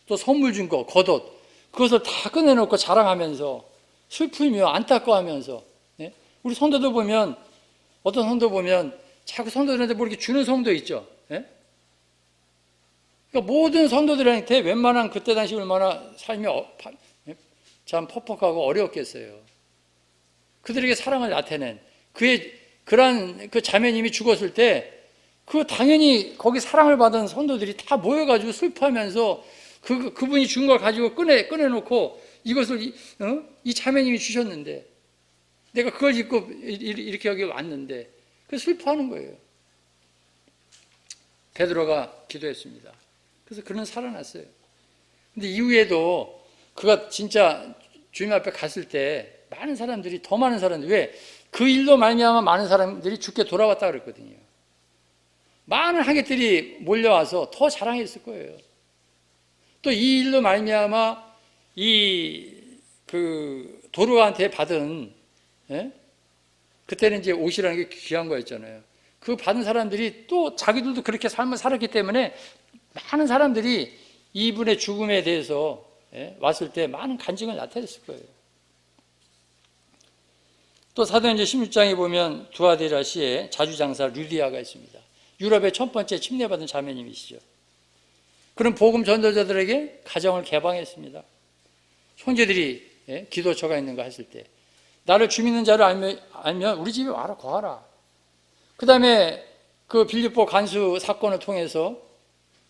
S1: 또 선물 준 거, 겉옷, 그것을 다 꺼내놓고 자랑하면서 슬프며 안타까워하면서, 우리 성도들 보면, 어떤 성도 보면 자꾸 성도들한테 뭐 이렇게 주는 성도 있죠. 그러니까 모든 성도들한테 웬만한 그때 당시 얼마나 삶이 참 퍽퍽하고 어려웠겠어요. 그들에게 사랑을 나타낸 그러한 그 자매님이 죽었을 때 그 당연히 거기 사랑을 받은 성도들이 다 모여가지고 슬퍼하면서 그분이 준 걸 가지고 꺼내놓고 이것을 이 자매님이 주셨는데 내가 그걸 입고 이렇게 여기 왔는데 그 슬퍼하는 거예요. 베드로가 기도했습니다. 그래서 그는 살아났어요. 근데 이후에도 그가 진짜 주님 앞에 갔을 때 많은 사람들이, 더 많은 사람들이, 왜? 그 일로 말미암아 많은 사람들이 죽게 돌아왔다 그랬거든요. 많은 하객들이 몰려와서 더 자랑했을 거예요. 또 이 일로 말미암아 그 도로가한테 받은, 그때는 이제 옷이라는 게 귀한 거였잖아요. 그 받은 사람들이 또 자기들도 그렇게 삶을 살았기 때문에 많은 사람들이 이분의 죽음에 대해서 왔을 때 많은 간증을 나타냈을 거예요. 또 사도행전 16장에 보면 두아데라 시에 자주장사 루디아가 있습니다. 유럽의 첫 번째 침례받은 자매님이시죠. 그런 복음 전도자들에게 가정을 개방했습니다. 형제들이 기도처가 있는 거 했을 때 나를 주 믿는 자를 알면 우리 집에 와라, 거하라. 그 다음에 그 빌립보 간수 사건을 통해서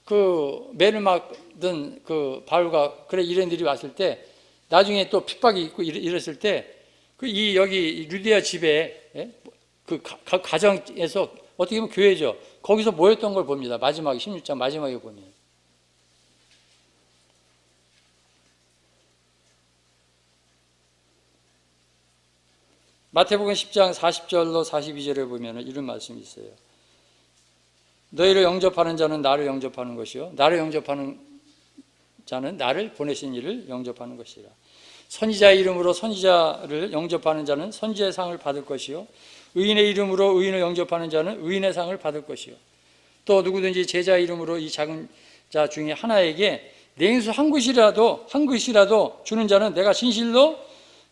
S1: 그 매를 막던 그 바울과 그래 이런 일이 왔을 때 나중에 또 핍박이 있고 이랬을 때 여기 루디아 집에 그 가정에서 어떻게 보면 교회죠. 거기서 모였던 걸 봅니다. 마지막에 16장 마지막에 보면. 마태복음 10장 40절로 42절에 보면 이런 말씀이 있어요. 너희를 영접하는 자는 나를 영접하는 것이요 나를 영접하는 자는 나를 보내신 이를 영접하는 것이라. 선지자의 이름으로 선지자를 영접하는 자는 선지자의 상을 받을 것이요 의인의 이름으로 의인을 영접하는 자는 의인의 상을 받을 것이요 또 누구든지 제자의 이름으로 이 작은 자 중에 하나에게 냉수 한 그릇이라도 주는 자는 내가 진실로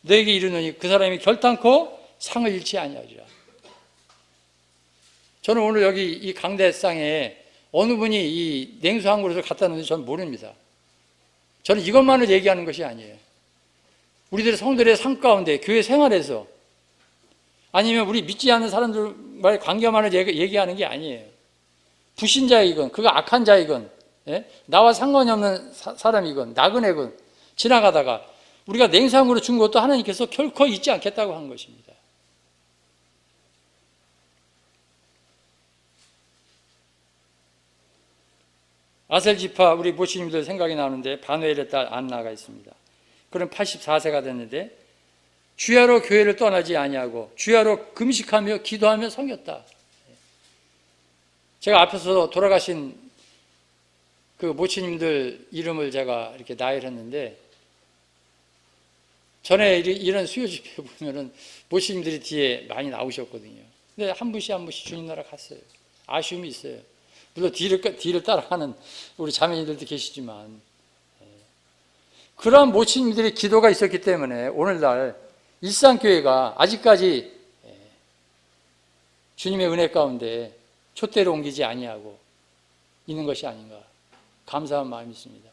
S1: 너에게 이르노니 그 사람이 결단코 상을 잃지 아니하리라. 저는 오늘 여기 이 강대상에 어느 분이 이 냉수 한 그릇을 갖다 놓는지 저는 모릅니다. 저는 이것만을 얘기하는 것이 아니에요. 우리들의 성들의 삶 가운데 교회 생활에서 아니면 우리 믿지 않는 사람들과의 관계만을 얘기하는 게 아니에요. 불신자이건 그가 악한 자이건 나와 상관이 없는 사람이건 나그네건 지나가다가 우리가 냉상으로 준 것도 하나님께서 결코 잊지 않겠다고 한 것입니다. 아셀 지파 우리 모치님들 생각이 나는데 바누엘의 딸 안나가 있습니다. 그는 84세가 됐는데 주야로 교회를 떠나지 아니하고 주야로 금식하며 기도하며 섬겼다. 제가 앞에서 돌아가신 그 모치님들 이름을 제가 이렇게 나열했는데 전에 이런 수요 집회 보면은 모치님들이 뒤에 많이 나오셨거든요. 근데 한 분씩 주님 나라 갔어요. 아쉬움이 있어요. 물론 뒤를 따라가는 우리 자매님들도 계시지만 그러한 모친님들의 기도가 있었기 때문에 오늘날 일산교회가 아직까지 주님의 은혜 가운데 촛대로 옮기지 아니하고 있는 것이 아닌가 감사한 마음이 있습니다.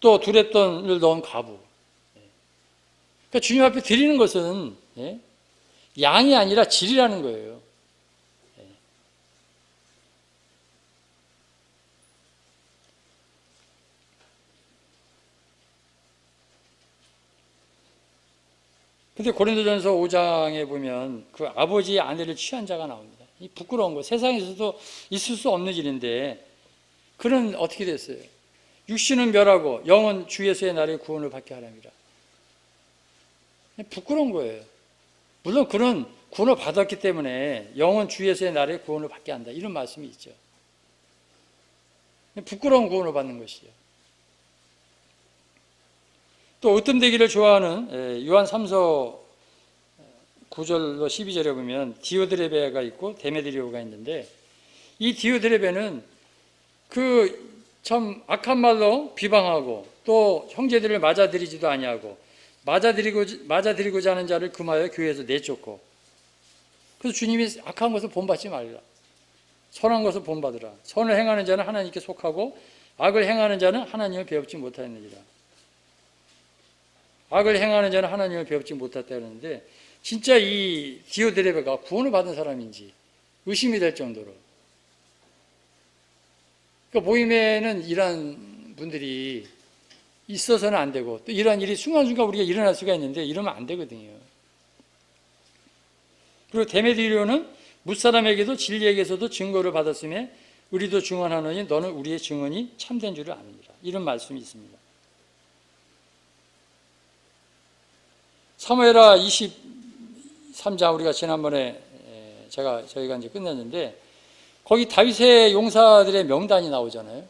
S1: 또 두랫돈을 넣은 과부. 그러니까 주님 앞에 드리는 것은 양이 아니라 질이라는 거예요. 근데 고린도전서 5장에 보면 그 아버지의 아내를 취한 자가 나옵니다. 이 부끄러운 거 세상에서도 있을 수 없는 일인데 그는 어떻게 됐어요? 육신은 멸하고 영은 주 예수의 날에 구원을 받게 하랍니다. 부끄러운 거예요. 물론 그런 구원을 받았기 때문에 영은 주 예수의 날에 구원을 받게 한다, 이런 말씀이 있죠. 부끄러운 구원을 받는 것이죠. 또 으뜸되기를 좋아하는 요한 3서 9절로 12절에 보면 디오드레베가 있고 데메드리오가 있는데, 이 디오드레베는 그 참 악한 말로 비방하고 또 형제들을 맞아들이지도 아니하고 맞아들이고자 하는 자를 금하여 교회에서 내쫓고, 그래서 주님이 악한 것을 본받지 말라, 선한 것을 본받으라. 선을 행하는 자는 하나님께 속하고 악을 행하는 자는 하나님을 배웁지 못하였느니라. 악을 행하는 자는 하나님을 배웁지 못했다 그러는데, 진짜 이 디오드레베가 구원을 받은 사람인지 의심이 될 정도로. 그러니까 모임에는 이런 분들이 있어서는 안 되고, 또 이러한 일이 순간순간 우리가 일어날 수가 있는데 이러면 안 되거든요. 그리고 데메드리오는 뭇사람에게도 진리에게서도 증거를 받았으며 우리도 증언하노니 너는 우리의 증언이 참된 줄을 아느니라, 이런 말씀이 있습니다. 사무엘하 23장 우리가 지난번에 저희가 이제 끝냈는데, 거기 다윗의 용사들의 명단이 나오잖아요.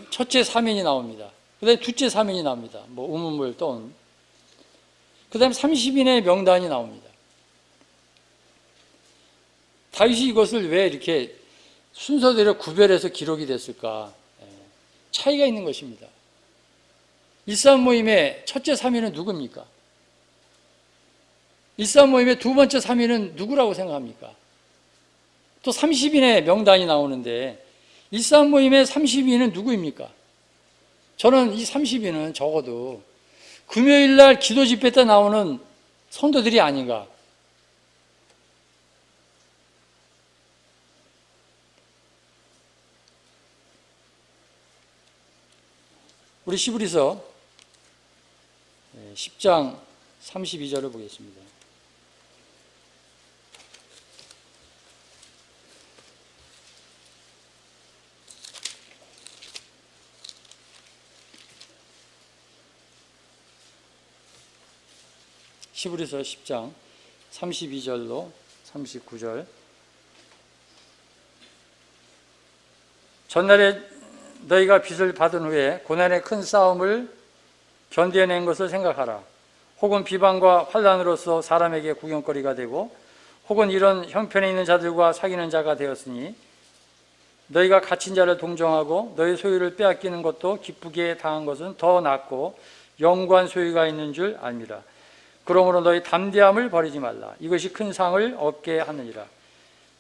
S1: 첫째 3인이 나옵니다. 그 다음에 둘째 3인이 나옵니다. 뭐 우문물 떠온. 그 다음에 30인의 명단이 나옵니다. 다윗이 이것을 왜 이렇게 순서대로 구별해서 기록이 됐을까? 차이가 있는 것입니다. 일산 모임의 첫째 3인은 누굽니까? 일산 모임의 두 번째 3인은 누구라고 생각합니까? 또 30인의 명단이 나오는데 일산 모임의 30인은 누구입니까? 저는 이 30인은 적어도 금요일날 기도 집회 때 나오는 성도들이 아닌가. 우리 시브리서 10장 32절을 보겠습니다. 시브리서 10장 32절로 39절. 전날에 너희가 빚을 받은 후에 고난의 큰 싸움을 견뎌낸 것을 생각하라. 혹은 비방과 환난으로서 사람에게 구경거리가 되고 혹은 이런 형편에 있는 자들과 사귀는 자가 되었으니 너희가 갇힌 자를 동정하고 너희 소유를 빼앗기는 것도 기쁘게 당한 것은 더 낫고 영구한 소유가 있는 줄 압니다. 그러므로 너희 담대함을 버리지 말라. 이것이 큰 상을 얻게 하느니라.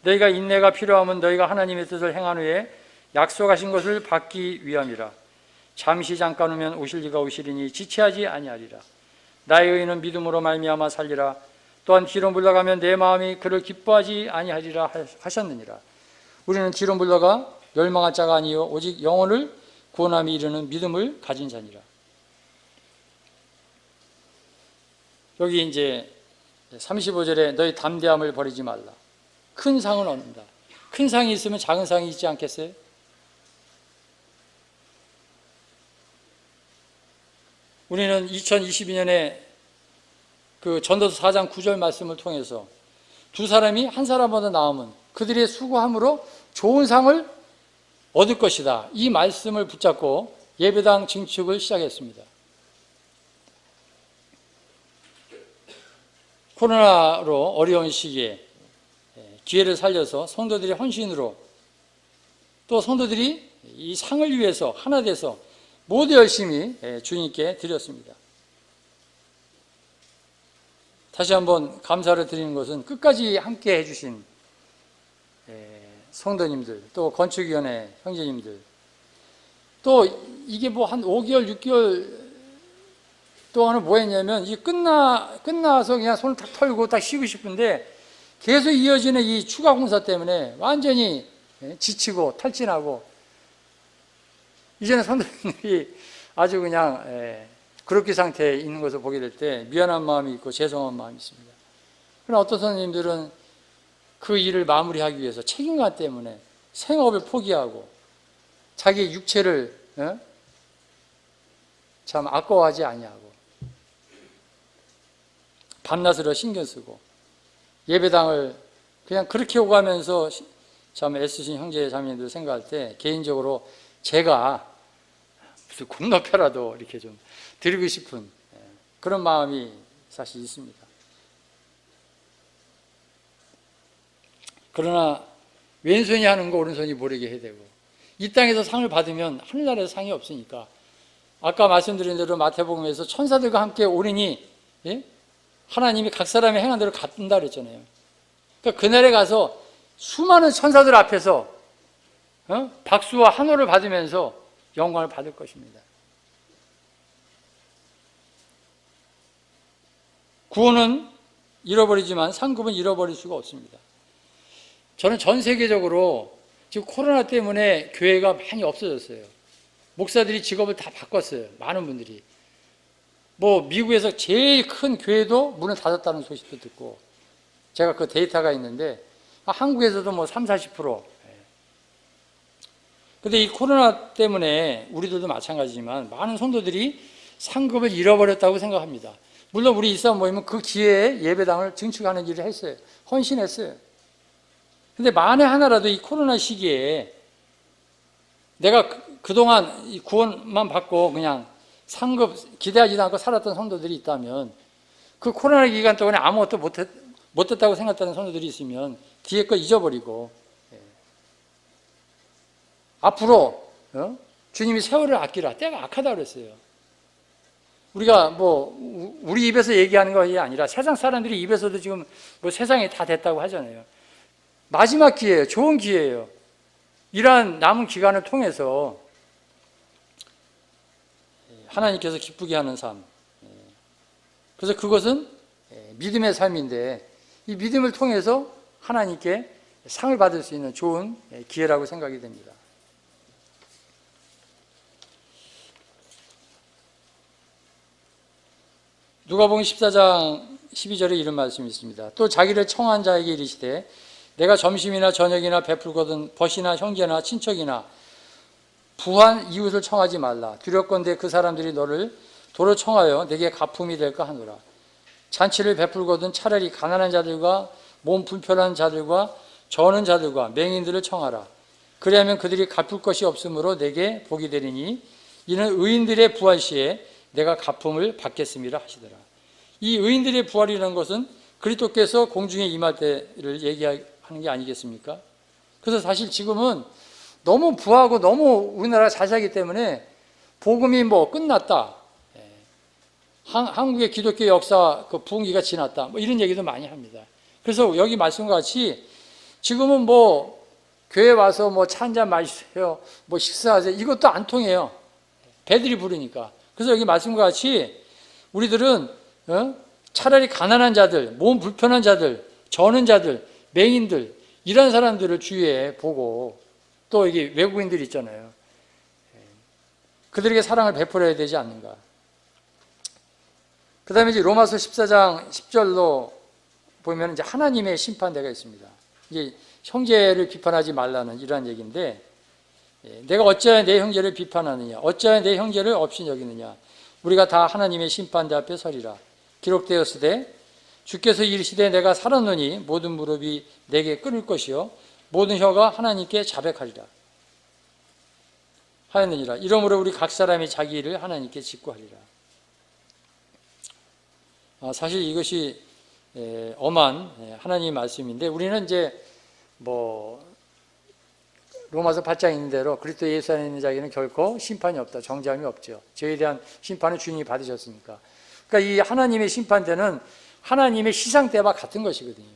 S1: 너희가 인내가 필요하면 너희가 하나님의 뜻을 행한 후에 약속하신 것을 받기 위함이라. 잠시 잠깐 오면 오실 이가 오시리니 지체하지 아니하리라. 나의 의인은 믿음으로 말미암아 살리라. 또한 뒤로 물러가면 내 마음이 그를 기뻐하지 아니하리라 하셨느니라. 우리는 뒤로 물러가 멸망한 자가 아니요 오직 영혼을 구원함에 이르는 믿음을 가진 자니라. 여기 이제 35절에 너희 담대함을 버리지 말라. 큰 상을 얻는다. 큰 상이 있으면 작은 상이 있지 않겠어요? 우리는 2022년에 그 전도서 4장 9절 말씀을 통해서 두 사람이 한 사람보다 나으면 그들의 수고함으로 좋은 상을 얻을 것이다, 이 말씀을 붙잡고 예배당 증축을 시작했습니다. 코로나로 어려운 시기에 기회를 살려서 성도들의 헌신으로 또 성도들이 이 상을 위해서 하나 돼서 모두 열심히 주님께 드렸습니다. 다시 한번 감사를 드리는 것은 끝까지 함께 해주신 성도님들, 또 건축위원회 형제님들, 또 이게 뭐 한 5개월, 6개월 동안은 뭐 했냐면, 이 끝나서 그냥 손을 탁 털고 딱 쉬고 싶은데 계속 이어지는 이 추가 공사 때문에 완전히 지치고 탈진하고, 이제는 성도님들이 아주 그냥 그렇게 상태에 있는 것을 보게 될 때 미안한 마음이 있고 죄송한 마음이 있습니다. 그러나 어떤 선생님들은 그 일을 마무리하기 위해서 책임감 때문에 생업을 포기하고 자기 육체를 참 아까워하지 아니하고 밤낮으로 신경 쓰고 예배당을 그냥 그렇게 오가면서 참 애쓰신 형제 자매님들 생각할 때 개인적으로 제가 무슨 공로표라도 이렇게 좀 드리고 싶은 그런 마음이 사실 있습니다. 그러나 왼손이 하는 거 오른손이 모르게 해야 되고 이 땅에서 상을 받으면 하늘나라에서 상이 없으니까 아까 말씀드린 대로 마태복음에서 천사들과 함께 오르니 하나님이 각 사람의 행한 대로 갚는다 그랬잖아요. 그러니까 그날에 가서 수많은 천사들 앞에서 박수와 환호를 받으면서 영광을 받을 것입니다. 구원은 잃어버리지만 상급은 잃어버릴 수가 없습니다. 저는 전 세계적으로 지금 코로나 때문에 교회가 많이 없어졌어요. 목사들이 직업을 다 바꿨어요. 많은 분들이. 뭐 미국에서 제일 큰 교회도 문을 닫았다는 소식도 듣고 제가 그 데이터가 있는데 한국에서도 뭐 30-40%. 근데 이 코로나 때문에 우리들도 마찬가지지만 많은 성도들이 상급을 잃어버렸다고 생각합니다. 물론 우리 이사람 모이면 그 기회에 예배당을 증축하는 일을 했어요. 헌신했어요. 근데 만에 하나라도 이 코로나 시기에 내가 그동안 이 구원만 받고 그냥 상급 기대하지도 않고 살았던 성도들이 있다면 그 코로나 기간 동안에 아무것도 못했다고 생각하는 성도들이 있으면 뒤에 거 잊어버리고 앞으로 주님이 세월을 아끼라. 때가 악하다 그랬어요. 우리가 뭐 우리 입에서 얘기하는 것이 아니라 세상 사람들이 입에서도 지금 뭐 세상이 다 됐다고 하잖아요. 마지막 기회예요. 좋은 기회예요. 이러한 남은 기간을 통해서 하나님께서 기쁘게 하는 삶. 그래서 그것은 믿음의 삶인데 이 믿음을 통해서 하나님께 상을 받을 수 있는 좋은 기회라고 생각이 됩니다. 누가복음 14장 12절에 이런 말씀이 있습니다. 또 자기를 청한 자에게 이르시되 내가 점심이나 저녁이나 베풀거든 벗이나 형제나 친척이나 부한 이웃을 청하지 말라. 두렵건대 그 사람들이 너를 도로 청하여 내게 가품이 될까 하노라. 잔치를 베풀거든 차라리 가난한 자들과 몸 불편한 자들과 저는 자들과 맹인들을 청하라. 그리하면 그들이 갚을 것이 없으므로 내게 복이 되리니 이는 의인들의 부활 시에 내가 가품을 받겠음이라 하시더라. 이 의인들의 부활이라는 것은 그리스도께서 공중에 임할 때를 얘기하는 게 아니겠습니까? 그래서 사실 지금은 너무 부하고 너무 우리나라가 잘 살기 때문에 복음이 뭐 끝났다. 한국의 기독교 역사 그 부흥기가 지났다. 뭐 이런 얘기도 많이 합니다. 그래서 여기 말씀과 같이 지금은 뭐 교회 와서 뭐 차 한잔 마시세요. 뭐 식사하세요. 이것도 안 통해요. 배들이 부르니까. 그래서 여기 말씀과 같이 우리들은 차라리 가난한 자들, 몸 불편한 자들, 저는 자들, 맹인들 이런 사람들을 주위에 보고 또 여기 외국인들 있잖아요. 그들에게 사랑을 베풀어야 되지 않는가. 그 다음에 이제 로마서 14장 10절로 보면 이제 하나님의 심판대가 있습니다. 이제 형제를 비판하지 말라는 이러한 얘기인데 내가 어찌하여 내 형제를 비판하느냐 어찌하여 내 형제를 없이 여기느냐 우리가 다 하나님의 심판대 앞에 서리라. 기록되었으되 주께서 이르시되 내가 살았노니 모든 무릎이 내게 꿇을 것이요 모든 혀가 하나님께 자백하리라 하였느니라. 이러므로 우리 각 사람이 자기 일을 하나님께 직구하리라. 사실 이것이 엄한 하나님의 말씀인데 우리는 이제 뭐 로마서 8장에 있는 대로 그리스도 예수 안에 있는 자에게는 결코 심판이 없다. 정죄함이 없죠. 죄에 대한 심판은 주님이 받으셨으니까. 그러니까 이 하나님의 심판대는 하나님의 시상대와 같은 것이거든요.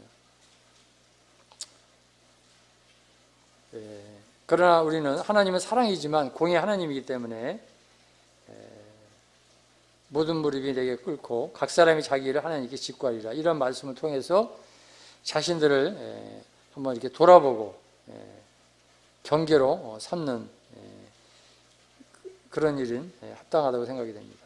S1: 그러나 우리는 하나님은 사랑이지만 공의 하나님이기 때문에 모든 무릎이 내게 꿇고 각 사람이 자기 일을 하나님께 직구하리라. 이런 말씀을 통해서 자신들을 한번 이렇게 돌아보고 경계로 삼는 그런 일은 합당하다고 생각이 됩니다.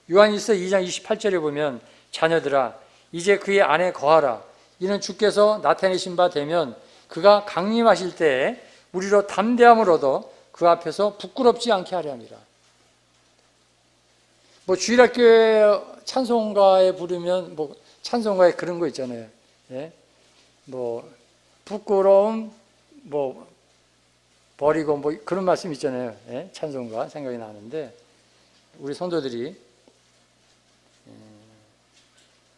S1: 요한일서 2장 28절에 보면 자녀들아 이제 그의 안에 거하라. 이는 주께서 나타내신 바 되면 그가 강림하실 때에 우리로 담대함을 얻어
S2: 그 앞에서 부끄럽지 않게 하려 함이라. 뭐 주일학교에 찬송가에 부르면 뭐 찬송가에 그런 거 있잖아요. 예? 뭐 부끄러움 뭐 버리고 뭐 그런 말씀 있잖아요. 예? 찬송가 생각이 나는데 우리 성도들이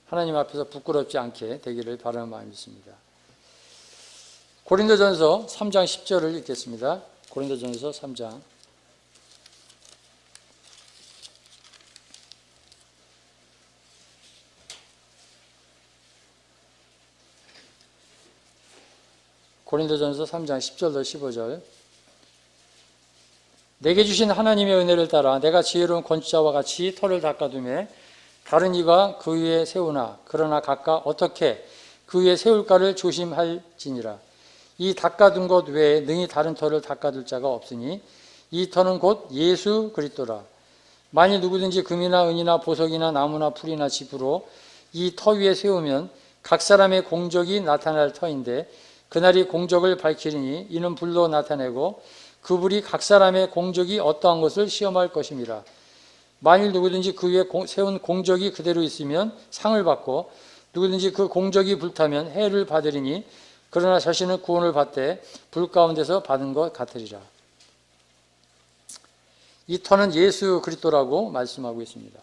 S2: 하나님 앞에서 부끄럽지 않게 되기를 바라는 마음이 있습니다. 고린도전서 3장 10절을 읽겠습니다. 고린도전서 3장. 고린도전서 3장 10절로 15절. 내게 주신 하나님의 은혜를 따라 내가 지혜로운 건축자와 같이 터를 닦아두매 다른 이가 그 위에 세우나 그러나 각각 어떻게 그 위에 세울까를 조심할지니라. 이 닦아둔 것 외에 능히 다른 터를 닦아둘 자가 없으니 이 터는 곧 예수 그리스도라. 만일 누구든지 금이나 은이나 보석이나 나무나 풀이나 짚으로 이 터 위에 세우면 각 사람의 공적이 나타날 터인데 그날이 공적을 밝히리니 이는 불로 나타내고 그 불이 각 사람의 공적이 어떠한 것을 시험할 것임이라. 만일 누구든지 그 위에 세운 공적이 그대로 있으면 상을 받고 누구든지 그 공적이 불타면 해를 받으리니 그러나 자신은 구원을 받되 불 가운데서 받은 것 같으리라. 이 터는 예수 그리스도라고 말씀하고 있습니다.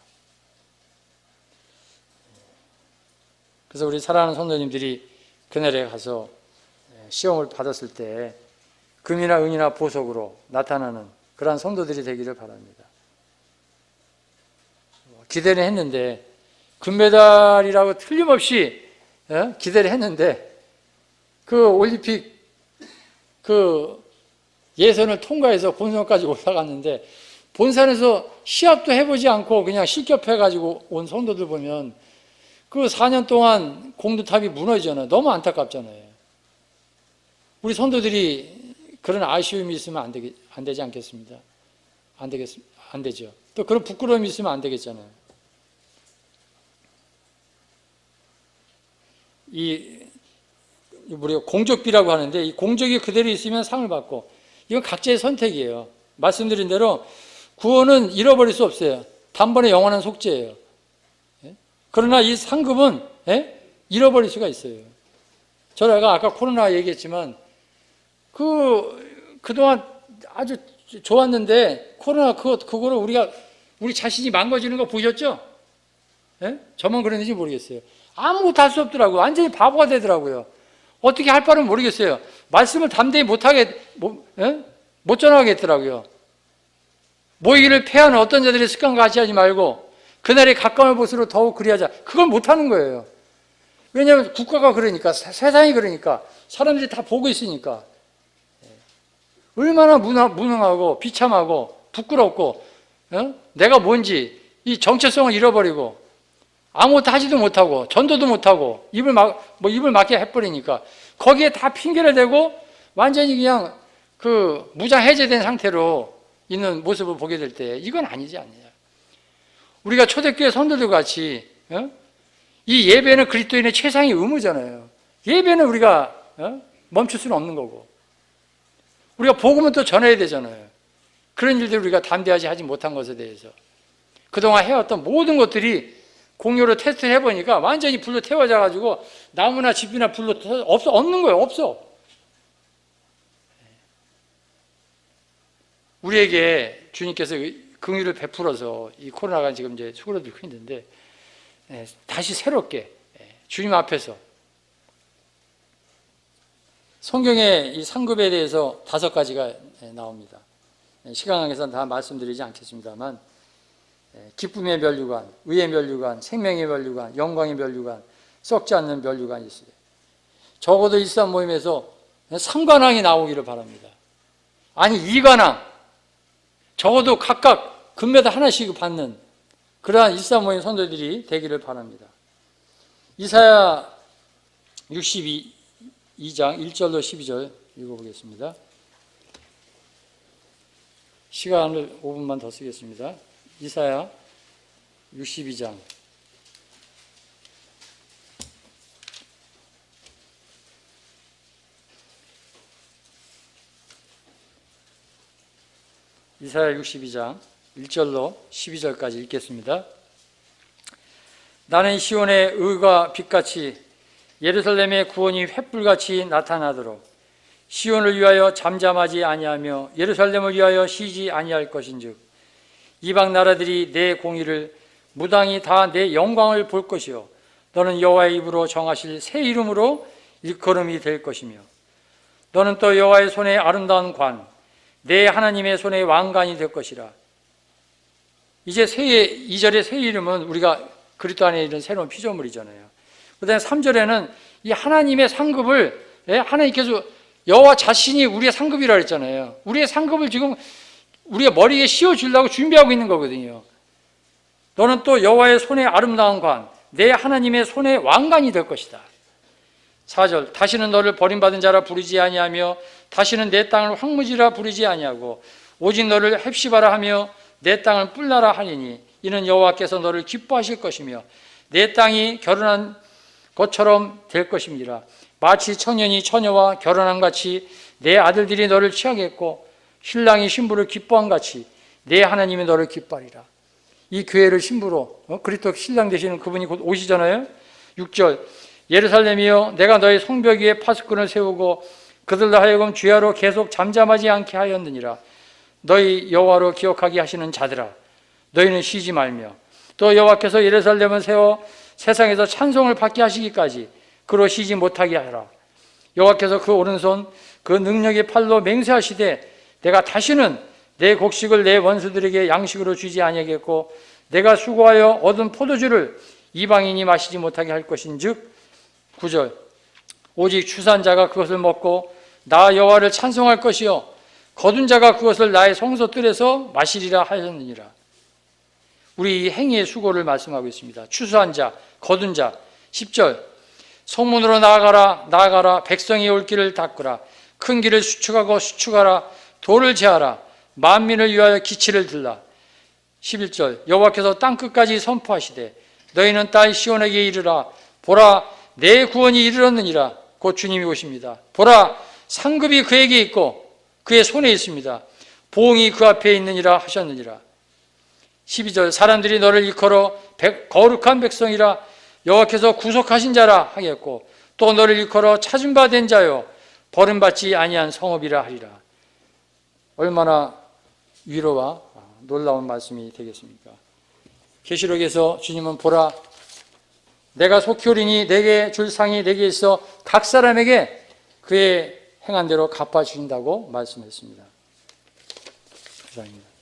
S2: 그래서 우리 사랑하는 성도님들이 그날에 가서 시험을 받았을 때 금이나 은이나 보석으로 나타나는 그러한 성도들이 되기를 바랍니다. 기대를 했는데 금메달이라고 틀림없이 기대를 했는데 그 올림픽 그 예선을 통과해서 본선까지 올라갔는데 본선에서 시합도 해보지 않고 그냥 실격해가지고 온 성도들 보면 그 4년 동안 공두탑이 무너지잖아요. 너무 안타깝잖아요. 우리 성도들이 그런 아쉬움이 있으면 안 되지 않겠습니다. 안 되죠. 또 그런 부끄러움이 있으면 안 되겠잖아요. 우리가 공적비라고 하는데 이 공적이 그대로 있으면 상을 받고 이건 각자의 선택이에요. 말씀드린 대로 구원은 잃어버릴 수 없어요. 단번에 영원한 속죄예요. 그러나 이 상급은 잃어버릴 수가 있어요. 제가 아까 코로나 얘기했지만 그동안 아주 좋았는데 코로나 그거를 우리 자신이 망가지는 거 보셨죠? 저만 그랬는지 모르겠어요. 아무것도 할 수 없더라고요. 완전히 바보가 되더라고요. 어떻게 할 바를 모르겠어요. 말씀을 담대히 못 전하겠더라고요. 모이기를 패하는 어떤 자들의 습관과 같이 하지 말고 그날의 가까운 곳으로 더욱 그리하자. 그걸 못하는 거예요. 왜냐하면 국가가 그러니까 세상이 그러니까 사람들이 다 보고 있으니까 얼마나 무능하고 비참하고 부끄럽고 내가 뭔지 이 정체성을 잃어버리고 아무것도 하지도 못하고 전도도 못하고 입을 막게 해버리니까 거기에 다 핑계를 대고 완전히 그냥 그 무장 해제된 상태로 있는 모습을 보게 될 때 이건 아니지 않느냐. 우리가 초대교회 성도들 같이 이 예배는 그리스도인의 최상의 의무잖아요. 예배는 우리가 멈출 수는 없는 거고 우리가 복음은 또 전해야 되잖아요. 그런 일들 우리가 담대하지 하지 못한 것에 대해서 그동안 해왔던 모든 것들이 공유로 테스트를 해보니까 완전히 불로 태워져 가지고 나무나 집이나 불로 없는 거예요. 없어. 우리에게 주님께서 긍휼을 베풀어서 이 코로나가 지금 이제 수그러들고 있는데 다시 새롭게 주님 앞에서 성경에 이 상급에 대해서 5가지가 나옵니다. 시간 관계상 다 말씀드리지 않겠습니다만 기쁨의 면류관, 의의 면류관, 생명의 면류관, 영광의 면류관, 썩지 않는 면류관이 있어요. 적어도 일산 모임에서 3관왕이 나오기를 바랍니다. 아니 2관왕, 적어도 각각 금메달 하나씩 받는 그러한 일산 모임 성도들이 되기를 바랍니다. 이사야 62장 1절로 12절 읽어보겠습니다. 시간을 5분만 더 쓰겠습니다. 이사야 62장 이사야 62장 1절로 12절까지 읽겠습니다. 나는 시온의 의가 빛같이 예루살렘의 구원이 횃불같이 나타나도록 시온을 위하여 잠잠하지 아니하며 예루살렘을 위하여 쉬지 아니할 것인즉 이방 나라들이 내 공의를 무당이 다 내 영광을 볼 것이요 너는 여호와의 입으로 정하실 새 이름으로 일컬음이 될 것이며 너는 또 여호와의 손에 아름다운 관 내 하나님의 손에 왕관이 될 것이라. 이제 2절의 새 이름은 우리가 그리스도 안에 있는 새로운 피조물이잖아요. 그 다음에 3절에는 이 하나님의 상급을 하나님께서 여호와 자신이 우리의 상급이라고 했잖아요. 우리의 상급을 지금 우리의 머리에 씌워주려고 준비하고 있는 거거든요. 너는 또 여호와의 손에 아름다운 관, 내 하나님의 손에 왕관이 될 것이다. 4절, 다시는 너를 버림받은 자라 부르지 아니하며 다시는 내 땅을 황무지라 부르지 아니하고 오직 너를 헵시바라 하며 내 땅을 뿔나라 하리니 이는 여호와께서 너를 기뻐하실 것이며 내 땅이 결혼한 것처럼 될 것입니다. 마치 청년이 처녀와 결혼한 같이 내 아들들이 너를 취하겠고 신랑이 신부를 기뻐한 같이 내 하나님이 너를 기뻐하리라. 이 교회를 신부로 그리스도 신랑 되시는 그분이 곧 오시잖아요. 6절, 예루살렘이여 내가 너의 성벽 위에 파수꾼을 세우고 그들로 하여금 주야로 계속 잠잠하지 않게 하였느니라. 너희 여호와로 기억하게 하시는 자들아 너희는 쉬지 말며 또 여호와께서 예루살렘을 세워 세상에서 찬송을 받게 하시기까지 그로 쉬지 못하게 하라. 여호와께서 그 오른손 그 능력의 팔로 맹세하시되 내가 다시는 내 곡식을 내 원수들에게 양식으로 주지 아니하겠고 내가 수고하여 얻은 포도주를 이방인이 마시지 못하게 할 것인즉 9절, 오직 추수한 자가 그것을 먹고 나 여호와를 찬송할 것이요 거둔 자가 그것을 나의 성소뜰에서 마시리라 하였느니라. 우리 이 행위의 수고를 말씀하고 있습니다. 추수한 자, 거둔 자. 10절, 성문으로 나아가라 백성이 올 길을 닦으라 큰 길을 수축하고 수축하라 돌을 제하라 만민을 위하여 기치를 들라. 11절, 여호와께서 땅끝까지 선포하시되 너희는 딸 시온에게 이르라 보라 내 구원이 이르렀느니라. 곧 주님이 오십니다. 보라 상급이 그에게 있고 그의 손에 있습니다. 보응이 그 앞에 있느니라 하셨느니라. 12절, 사람들이 너를 일컬어 거룩한 백성이라 여호와께서 구속하신 자라 하겠고 또 너를 일컬어 찾은 바 된 자요 버림받지 아니한 성읍이라 하리라. 얼마나 위로와 놀라운 말씀이 되겠습니까? 계시록에서 주님은 보라 내가 속히 오리니 내게 줄 상이 내게 있어 각 사람에게 그의 행한 대로 갚아주신다고 말씀했습니다. 감사합니다.